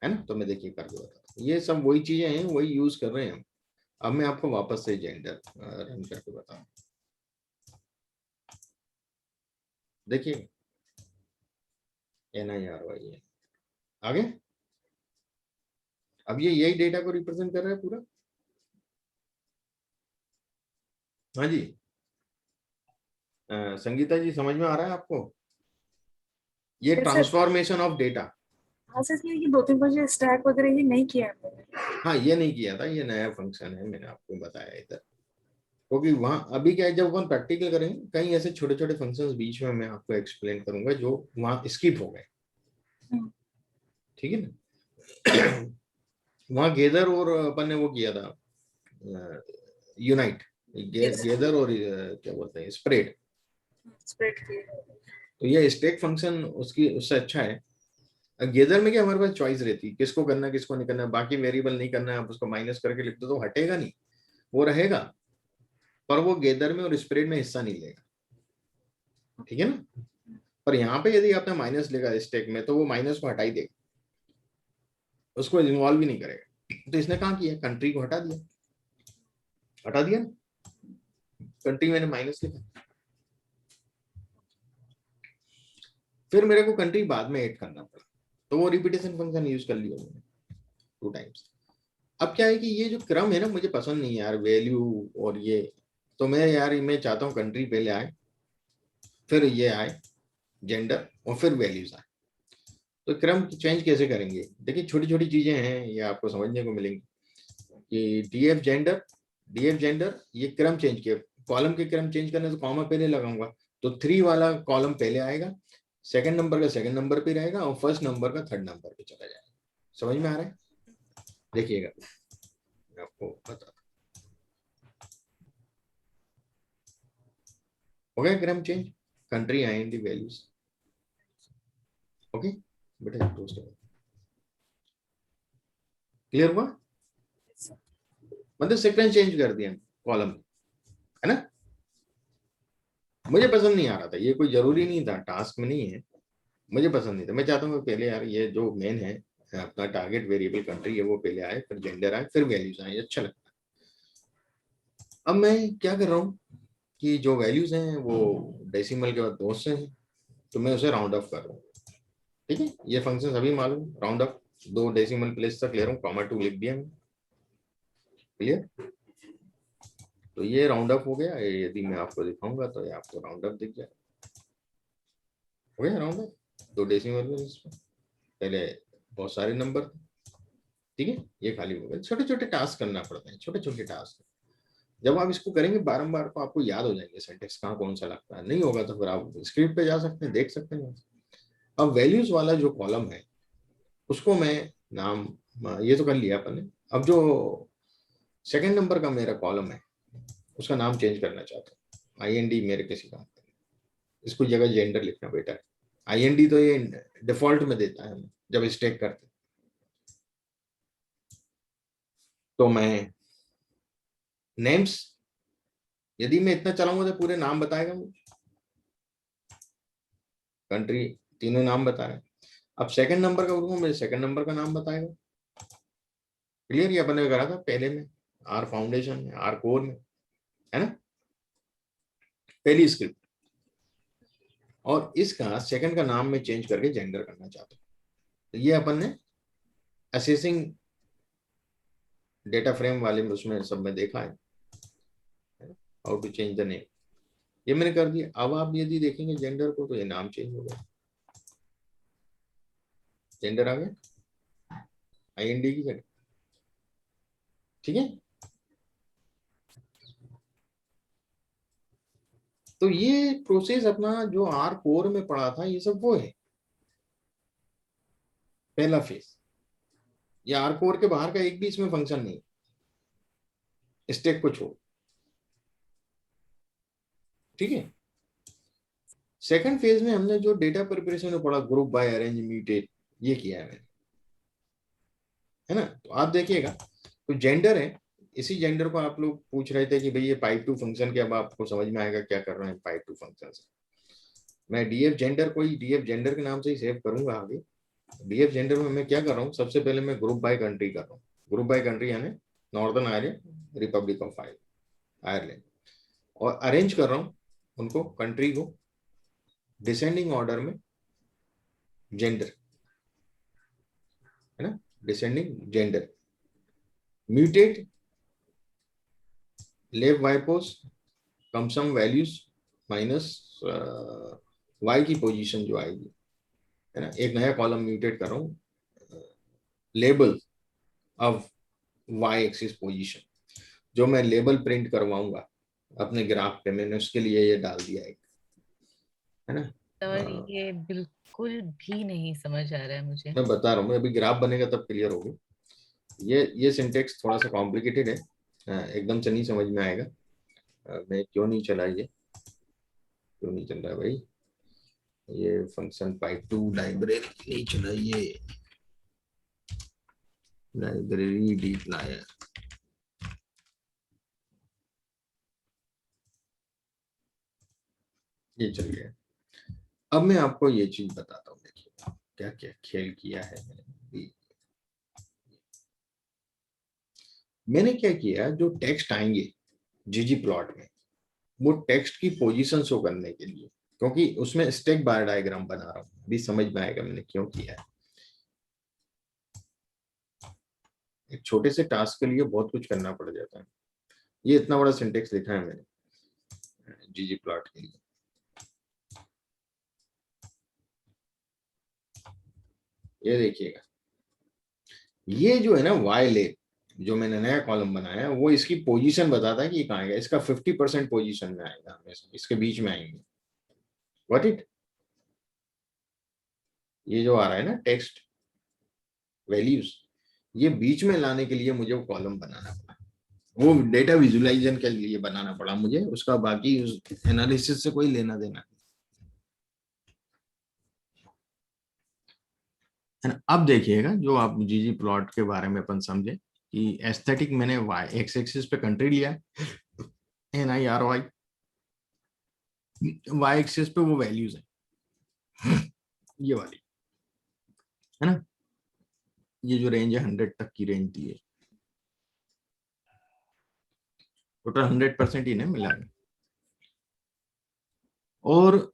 A: है ना। तो मैं देखिए करके बताता हूँ, ये सब वही चीजें हैं, वही यूज कर रहे हैं हम। अब मैं आपको वापस से जेंडर रन करके बताऊं। देखिए NIRY है आगे। अब ये यही डेटा को रिप्रेजेंट कर रहा है पूरा। हाँ जी संगीता जी समझ में आ रहा है आपको ये
E: Yes, sir.
A: Transformation of data?
E: हाँ सर, ये 2-3 बजे स्टैक वगैरह ये नहीं किया है मैंने।
A: हाँ ये नहीं किया था, ये नया फंक्शन है, मैंने आपको बताया इधर। क्योंकि वहां अभी क्या है, जब अपन प्रैक्टिकल करेंगे कहीं ऐसे छोटे छोटे फंक्शंस बीच में मैं आपको एक्सप्लेन करूंगा जो वहां स्किप हो गए, ठीक है ना। वहां गेदर और अपन ने वो किया था यूनाइट, गेदर और क्या बोलते हैं स्प्रेड।
E: स्प्रेड किया।
A: तो ये स्टैक फंक्शन उसकी उससे अच्छा है। गेदर में क्या हमारे पास चॉइस रहती है किसको करना है किसको नहीं करना है, बाकी वेरिएबल नहीं करना है, आप उसको माइनस करके लिख दो तो हटेगा नहीं, वो रहेगा, पर वो गेदर में और स्प्रेड में हिस्सा नहीं लेगा, ठीक है ना। पर यहाँ पे यदि आपने माइनस लेगा स्टैक में तो वो माइनस को हटा ही देगा, उसको इन्वॉल्व भी नहीं करेगा। तो इसने कहा किया, कंट्री को हटा दिया ना, कंट्री मैंने माइनस लिखा, फिर मेरे को कंट्री बाद में ऐड करना पड़ा, तो वो रिपीटेशन फंक्शन यूज कर लिया मैंने 2 टाइम्स। अब क्या है कि ये जो क्रम है ना मुझे पसंद नहीं है यार, वैल्यू और ये, तो मैं चाहता हूँ कंट्री पहले आए, फिर ये आए जेंडर और फिर वैल्यूज आए। तो क्रम चेंज कैसे करेंगे, देखिए छोटी छोटी चीजें हैं ये आपको समझने को मिलेंगी कि डीएफ जेंडर ये क्रम चेंज किया, कॉलम के क्रम चेंज करने तो कॉमा पहले लगाऊंगा, तो 3 वाला कॉलम पहले आएगा, सेकंड नंबर का सेकंड नंबर पे रहेगा और फर्स्ट नंबर का थर्ड नंबर पे चला जाएगा। समझ में आ रहा है? देखिएगा मैं आपको बता, हो गया क्रम change, country IND values. Okay बेटा दोस्त क्लियर हुआ, मतलब सीक्वेंस चेंज कर दिया कॉलम, है ना। मुझे पसंद नहीं आ रहा था, ये कोई जरूरी नहीं था, टास्क में नहीं है, मुझे पसंद नहीं था। मैं चाहता हूँ पहले यार ये जो मेन है अपना टारगेट वेरिएबल कंट्री है वो पहले आए, फिर जेंडर आए, फिर वैल्यूज आए, अच्छा लगता है। अब मैं क्या कर रहा हूँ कि जो वैल्यूज हैं वो डेसिमल के बाद 2 से हैं, तो मैं उसे राउंड ऑफ कर रहा हूँ, ठीक है। ये फंक्शन सभी मालूम, राउंड ऑफ 2 डेसिमल प्लेस तक ले रहा हूँ, कॉमा 2 लिख दिया मैंने, क्लियर। तो ये राउंड ऑफ हो गया, यदि मैं आपको दिखाऊंगा तो ये आपको राउंड ऑफ दिख जाएगा, हो गया राउंड ऑफ 2 डेसिमल प्लेस में, पहले बहुत सारे नंबर, ठीक है। ये खाली हो गया, छोटे छोटे टास्क करना पड़ते हैं, छोटे छोटे टास्क, जब आप इसको करेंगे बारंबार तो आपको याद हो जाएंगे सिंटेक्स कहाँ कौन सा लगता है, नहीं होगा तो फिर आप स्क्रिप्ट पे जा सकते हैं, देख सकते हैं। अब वैल्यूज वाला जो कॉलम है उसको मैं नाम, ये तो कर लिया अपन ने। अब जो सेकंड नंबर का मेरा कॉलम है उसका नाम चेंज करना चाहता हूँ, IND मेरे किसी काम का, इसको जगह जेंडर लिखना बेटा है। IND तो ये डिफॉल्ट में देता है हमें जब स्टैक करते हैं। तो मैं नेम्स, यदि मैं इतना चलाऊंगा तो पूरे नाम बताएगा मुझे, कंट्री तीनों नाम बता रहे हैं। अब सेकंड नंबर का करूंगा मुझे सेकंड नंबर का नाम बताएगा, क्लियर। ये अपन ने करा था पहले में, आर फाउंडेशन में, आर कोर में, है ना, पहली स्क्रिप्ट। और इसका सेकंड का नाम मैं चेंज करके जेंडर करना चाहता हूँ, तो ये अपन ने असेसिंग डेटा फ्रेम वाले में उसमें सब में देखा है, how to change the name, ये मैंने कर दिया। अब आप यदि देखेंगे जेंडर को तो ये नाम चेंज हो गया, जेंडर आ गया IND की जगह, ठीक है। तो ये प्रोसेस अपना जो R कोर में पड़ा था ये सब वो है पहला फेज। ये R कोर के बाहर का एक भी इसमें फंक्शन नहीं, स्टैक को छोड़, ठीक है। सेकंड फेज में हमने जो डेटा प्रिपरेशन में पढ़ा, ग्रुप बाय, अरेंज, म्यूटेट, ये किया है मैंने, है ना। तो आप देखिएगा तो जेंडर है, इसी जेंडर को आप लोग पूछ रहे थे कि भाई ये पाइप टू फंक्शन के, अब आपको समझ में आएगा क्या कर रहे हैं पाइप टू फंक्शन से। मैं डीएफ जेंडर को ही डीएफ जेंडर के नाम से ही सेव करूंगा आगे। डीएफ जेंडर में मैं क्या कर रहा हूँ, सबसे पहले मैं ग्रुप बाय कंट्री कर रहा हूँ। ग्रुप बाय कंट्री यानी northern Ireland, Republic of Ireland, और अरेंज कर रहा हूँ उनको कंट्री को डिसेंडिंग ऑर्डर में, जेंडर, है ना, डिसेंडिंग जेंडर। म्यूटेट, लेव वाई पोस्ट, कम सम वैल्यूज माइनस वाई की पोजीशन जो आएगी, है ना। एक नया कॉलम म्यूटेट कर रहा हूँ, label of y axis position, जो मैं लेबल प्रिंट करवाऊंगा अपने ग्राफ पे, मैंने उसके लिए ये डाल दिया एक, है ना।
C: सर ये बिल्कुल भी नहीं समझ आ रहा है मुझे।
A: मैं बता रहा हूँ, अभी ग्राफ बनेगा तब क्लियर होगी। ये सिंटेक्स थोड़ा सा कॉम्प्लिकेटेड है, एकदम से नहीं समझ में आएगा। मैं क्यों नहीं चला, ये क्यों नहीं चल रहा भाई, ये फंक्शन पाइप टू लाइब्रेरी नहीं चला, ये लाइब्रेरी डिप्लॉयर, ये चल गया। अब मैं आपको ये चीज बताता हूँ, देखिए क्या क्या खेल किया है मैंने क्या किया, जो टेक्स्ट आएंगे जीजी प्लॉट में, वो टेक्स्ट की पोजीशन शो करने के लिए, क्योंकि उसमें स्टैक बार डायग्राम बना रहा हूँ, भी समझ में आएगा मैंने क्यों किया है। एक छोटे से टास्क के लिए बहुत कुछ करना पड़ जाता है। ये इतना बड़ा सिंटेक्स लिखा है मैंने जीजी प्लॉट के लिए। ये देखिएगा, ये जो है ना वाई लेब, जो मैंने नया कॉलम बनाया है, वो इसकी पोजीशन बताता है कि कहाँ आएगा, इसका 50% पोजीशन में आएगा, हमेशा इसके बीच में आएंगे। व्हाट इट, ये जो आ रहा है ना टेक्स्ट वैल्यूज, ये बीच में लाने के लिए मुझे वो कॉलम बनाना पड़ा, वो डेटा विजुअलाइजेशन के लिए बनाना पड़ा मुझे, उसका बाकी उस एनालिसिस से कोई लेना देना नहीं। अब देखिएगा, जो आप जीजी प्लॉट के बारे में अपन समझे कि एस्थेटिक, मैंने वाई एक्स एक्सिस पे कंट्री लिया है, NIRY, वाई एक्सिस पे वो वैल्यूज है ये वाली, है ना। ये जो रेंज है 100 तक की रेंज दी है, टोटल 100% ही ना मिला है। और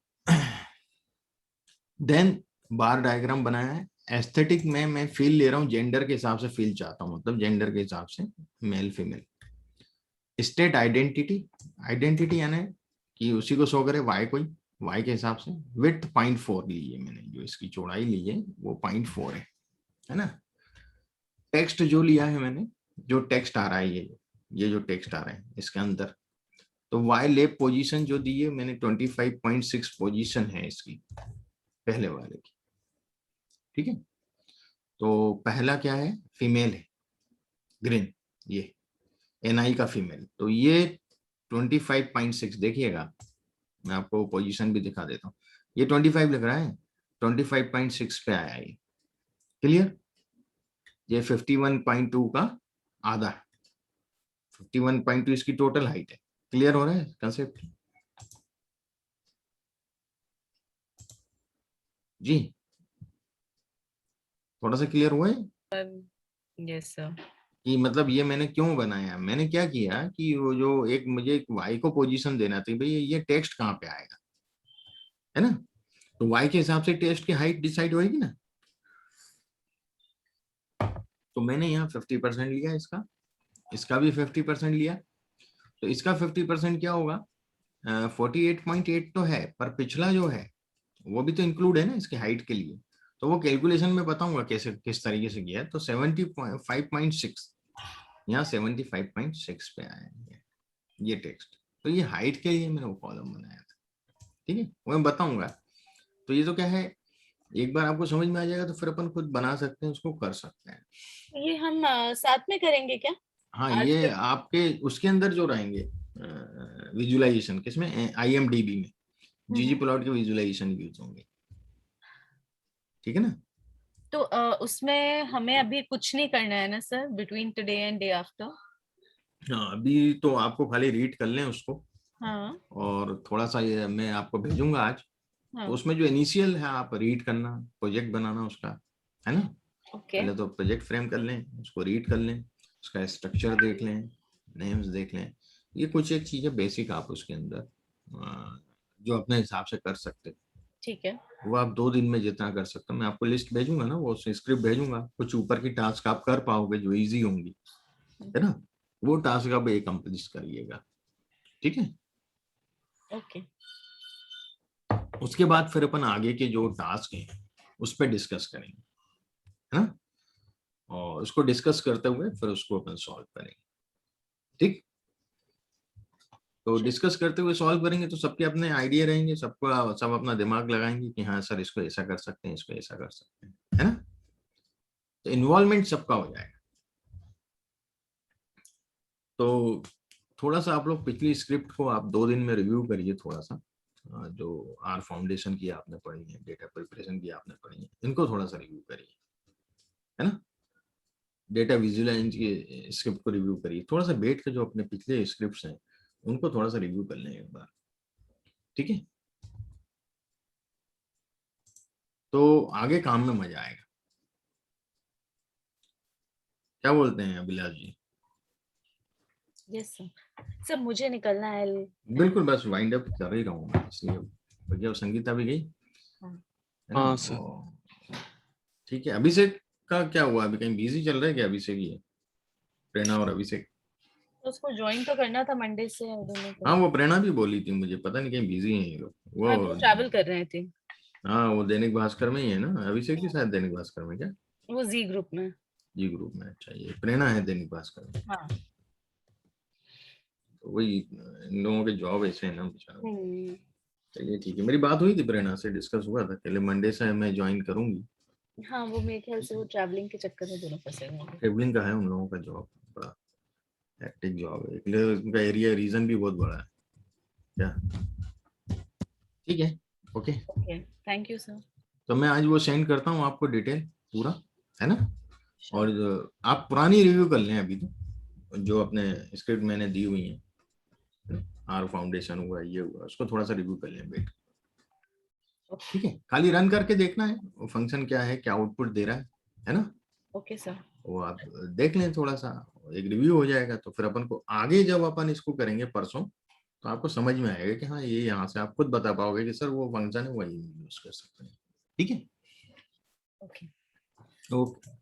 A: देन बार डायग्राम बनाया है। एस्थेटिक में मैं फील ले रहा हूँ, जेंडर के हिसाब से फील चाहता हूँ, मतलब जेंडर के हिसाब से male female. State identity, identity यानी कि उसी को शो करे वाई, कोई वाई के हिसाब से। विड्थ 0.4 ली है मैंने, जो इसकी चौड़ाई ली है वो 0.4 है ना। टेक्स्ट जो लिया है मैंने, जो टेक्स्ट आ रहा है, ये जो टेक्स्ट आ रहा है इसके अंदर, तो वाई लेब पोजीशन जो दी है मैंने 25.6 पोजीशन है इसकी, पहले वाले की, ठीक है। तो पहला क्या है, फीमेल है, ग्रीन, ये NI का फीमेल, तो ये 25.6, देखिएगा मैं आपको पोजीशन भी दिखा देता हूँ, ये 25 लिख रहा है, 25.6 पे आया ये, क्लियर। ये 51.2 का आधा, 51.2 इसकी टोटल हाइट है। क्लियर हो रहा है कंसेप्ट जी, थोड़ा सा क्लियर हुआ है।
C: Yes sir.
A: कि मतलब ये मैंने क्यों बनाया, मैंने क्या किया कि वो जो एक मुझे एक वाई को पोजीशन देना था, भाई ये टेक्स्ट कहाँ पे आएगा, है ना। तो वाई के हिसाब से टेक्स्ट की हाइट डिसाइड होएगी ना। तो मैंने यहाँ 50% लिया इसका, इसका भी 50% लिया, तो इसका 50% क्या होगा, 48.8 तो है, पर पिछला जो है वो भी तो इंक्लूड है ना इसके हाइट के लिए, तो वो कैलकुलेशन में बताऊंगा कैसे किस तरीके से किया है। तो 75.6 यहाँ 75.6 पे आया है ये टेक्स्ट, तो ये हाइट के लिए मैंने वो कॉलम बनाया था, ठीक है, वो मैं बताऊंगा। तो ये तो क्या है, एक बार आपको समझ में आ जाएगा तो फिर अपन खुद बना सकते हैं, उसको कर सकते हैं।
C: ये हम साथ में करेंगे क्या?
A: हाँ,
C: आज
A: ये
C: फिर-
A: आपके उसके अंदर जो रहेंगे विजुअलाइजेशन, किसमें, IMDb में जीजी प्लॉट के विजुअलाइजेशन यूज होंगे, ठीक है ना।
C: तो उसमें हमें अभी कुछ नहीं करना है ना sir, between today and day after?
A: हाँ, अभी तो आपको खाली रीड कर लें उसको,
C: हाँ
A: और थोड़ा सा ये मैं आपको भेजूंगा आज, तो
C: हाँ
A: उसमें जो इनिशियल है आप रीड करना, प्रोजेक्ट बनाना उसका, है ना।
C: ओके
A: पहले तो प्रोजेक्ट फ्रेम कर लें, उसको रीड कर लें, उसका स्ट्रक्चर देख लें, नेम्स देख लें, ये कुछ एक चीजें बेसिक आप उसके अंदर जो अपने हिसाब से कर सकते हैं,
C: ठीक है।
A: वो आप 2 दिन में जितना कर सकते हो। मैं आपको लिस्ट भेजूंगा ना, वो स्क्रिप्ट भेजूंगा, कुछ ऊपर की टास्क आप कर पाओगे जो इजी होंगी, है ना, वो टास्क आप एकम्प्लिश करिएगा, ठीक है।
C: ओके
A: उसके बाद फिर अपन आगे के जो टास्क हैं उस पर डिस्कस करेंगे, है ना, और उसको डिस्कस करते हुए फिर उसको अपन सॉल्व करेंगे, ठीक। तो डिस्कस करते हुए सॉल्व करेंगे तो सबके अपने आइडिया रहेंगे, सबका सब अपना दिमाग लगाएंगे कि हाँ सर इसको ऐसा कर सकते हैं, इसको ऐसा कर सकते हैं, है ना। तो इन्वॉल्वमेंट सबका हो जाएगा। तो थोड़ा सा आप लोग पिछली स्क्रिप्ट को आप 2 दिन में रिव्यू करिए थोड़ा सा, जो आर फाउंडेशन की आपने पढ़ी है, डेटा प्रिपरेशन की आपने पढ़ी है, इनको थोड़ा सा रिव्यू करिए, है ना। डेटा विजुअलाइज की स्क्रिप्ट को रिव्यू करिए, थोड़ा सा बैठ के जो अपने पिछले स्क्रिप्ट्स हैं उनको थोड़ा सा रिव्यू कर लें एक बार, ठीक है। तो आगे काम में मजा आएगा, क्या बोलते हैं Abhilash ji.
C: Yes sir. Sir मुझे निकलना है।
A: बिल्कुल, बस वाइंड अप कर ही रहा हूँ मैं, इसलिए भैया संगीता भी गई,
C: हाँ।
A: है ना।
B: हाँ सर।
A: और ठीक है, अभिषेक का क्या हुआ, अभी कहीं बिजी चल रहा है क्या अभिषेक, ये प्रेरणा और अभिषेक।
C: तो उसको ज्वाइन तो करना था मंडे से, I don't know
A: हाँ,
C: कब।
A: वो प्रेरणा भी बोली थी मुझे, पता नहीं कहीं बिजी हैं ये लोग,
C: हाँ
A: वो
C: वो ट्रैवल कर रहे थे।
A: हाँ वो दैनिक भास्कर में ही है ना, अभिषेक भी शायद दैनिक भास्कर में, क्या
C: वो जी ग्रुप में।
A: जी ग्रुप में, अच्छा ये प्रेरणा है दैनिक भास्कर में।
C: हाँ।
A: तो वही इन लोगों के जॉब ऐसे है ना बेचारों।
C: हम्म।
A: चलिए ठीक है, मेरी बात हुई थी प्रेरणा से, डिस्कस हुआ था, पहले मंडे से मैं ज्वाइन करूंगी।
C: हाँ वो मेरे ख्याल से वो ट्रैवलिंग के चक्कर में दोनों फंसे हुए हैं।
A: ट्रेवलिंग का है उन लोगों का जॉब, बड़ा हेक्टिक जॉब है, इसलिए उनका एरिया रीजन भी बहुत बड़ा है, क्या ठीक है, okay.
C: Okay thank you sir.
A: तो मैं आज वो सेंड करता हूँ आपको डिटेल पूरा, है ना। और आप पुरानी रिव्यू कर लें अभी, तो जो अपने स्क्रिप्ट मैंने दी हुई है, आर फाउंडेशन हुआ, ये हुआ, उसको थोड़ा सा रिव्यू कर लें बैठ, ठीक है। खाली रन करके देखना है वो फंक्शन क्या है, क्या आउटपुट दे रहा है ना।
C: Okay sir.
A: वो आप देख लें थोड़ा सा, एक रिव्यू हो जाएगा, तो फिर अपन को आगे जब अपन इसको करेंगे परसों, तो आपको समझ में आएगा कि हाँ ये यहाँ से आप खुद बता पाओगे कि सर वो फंक्शन है वही यूज कर सकते हैं, ठीक है।
C: ओके।
A: ओके।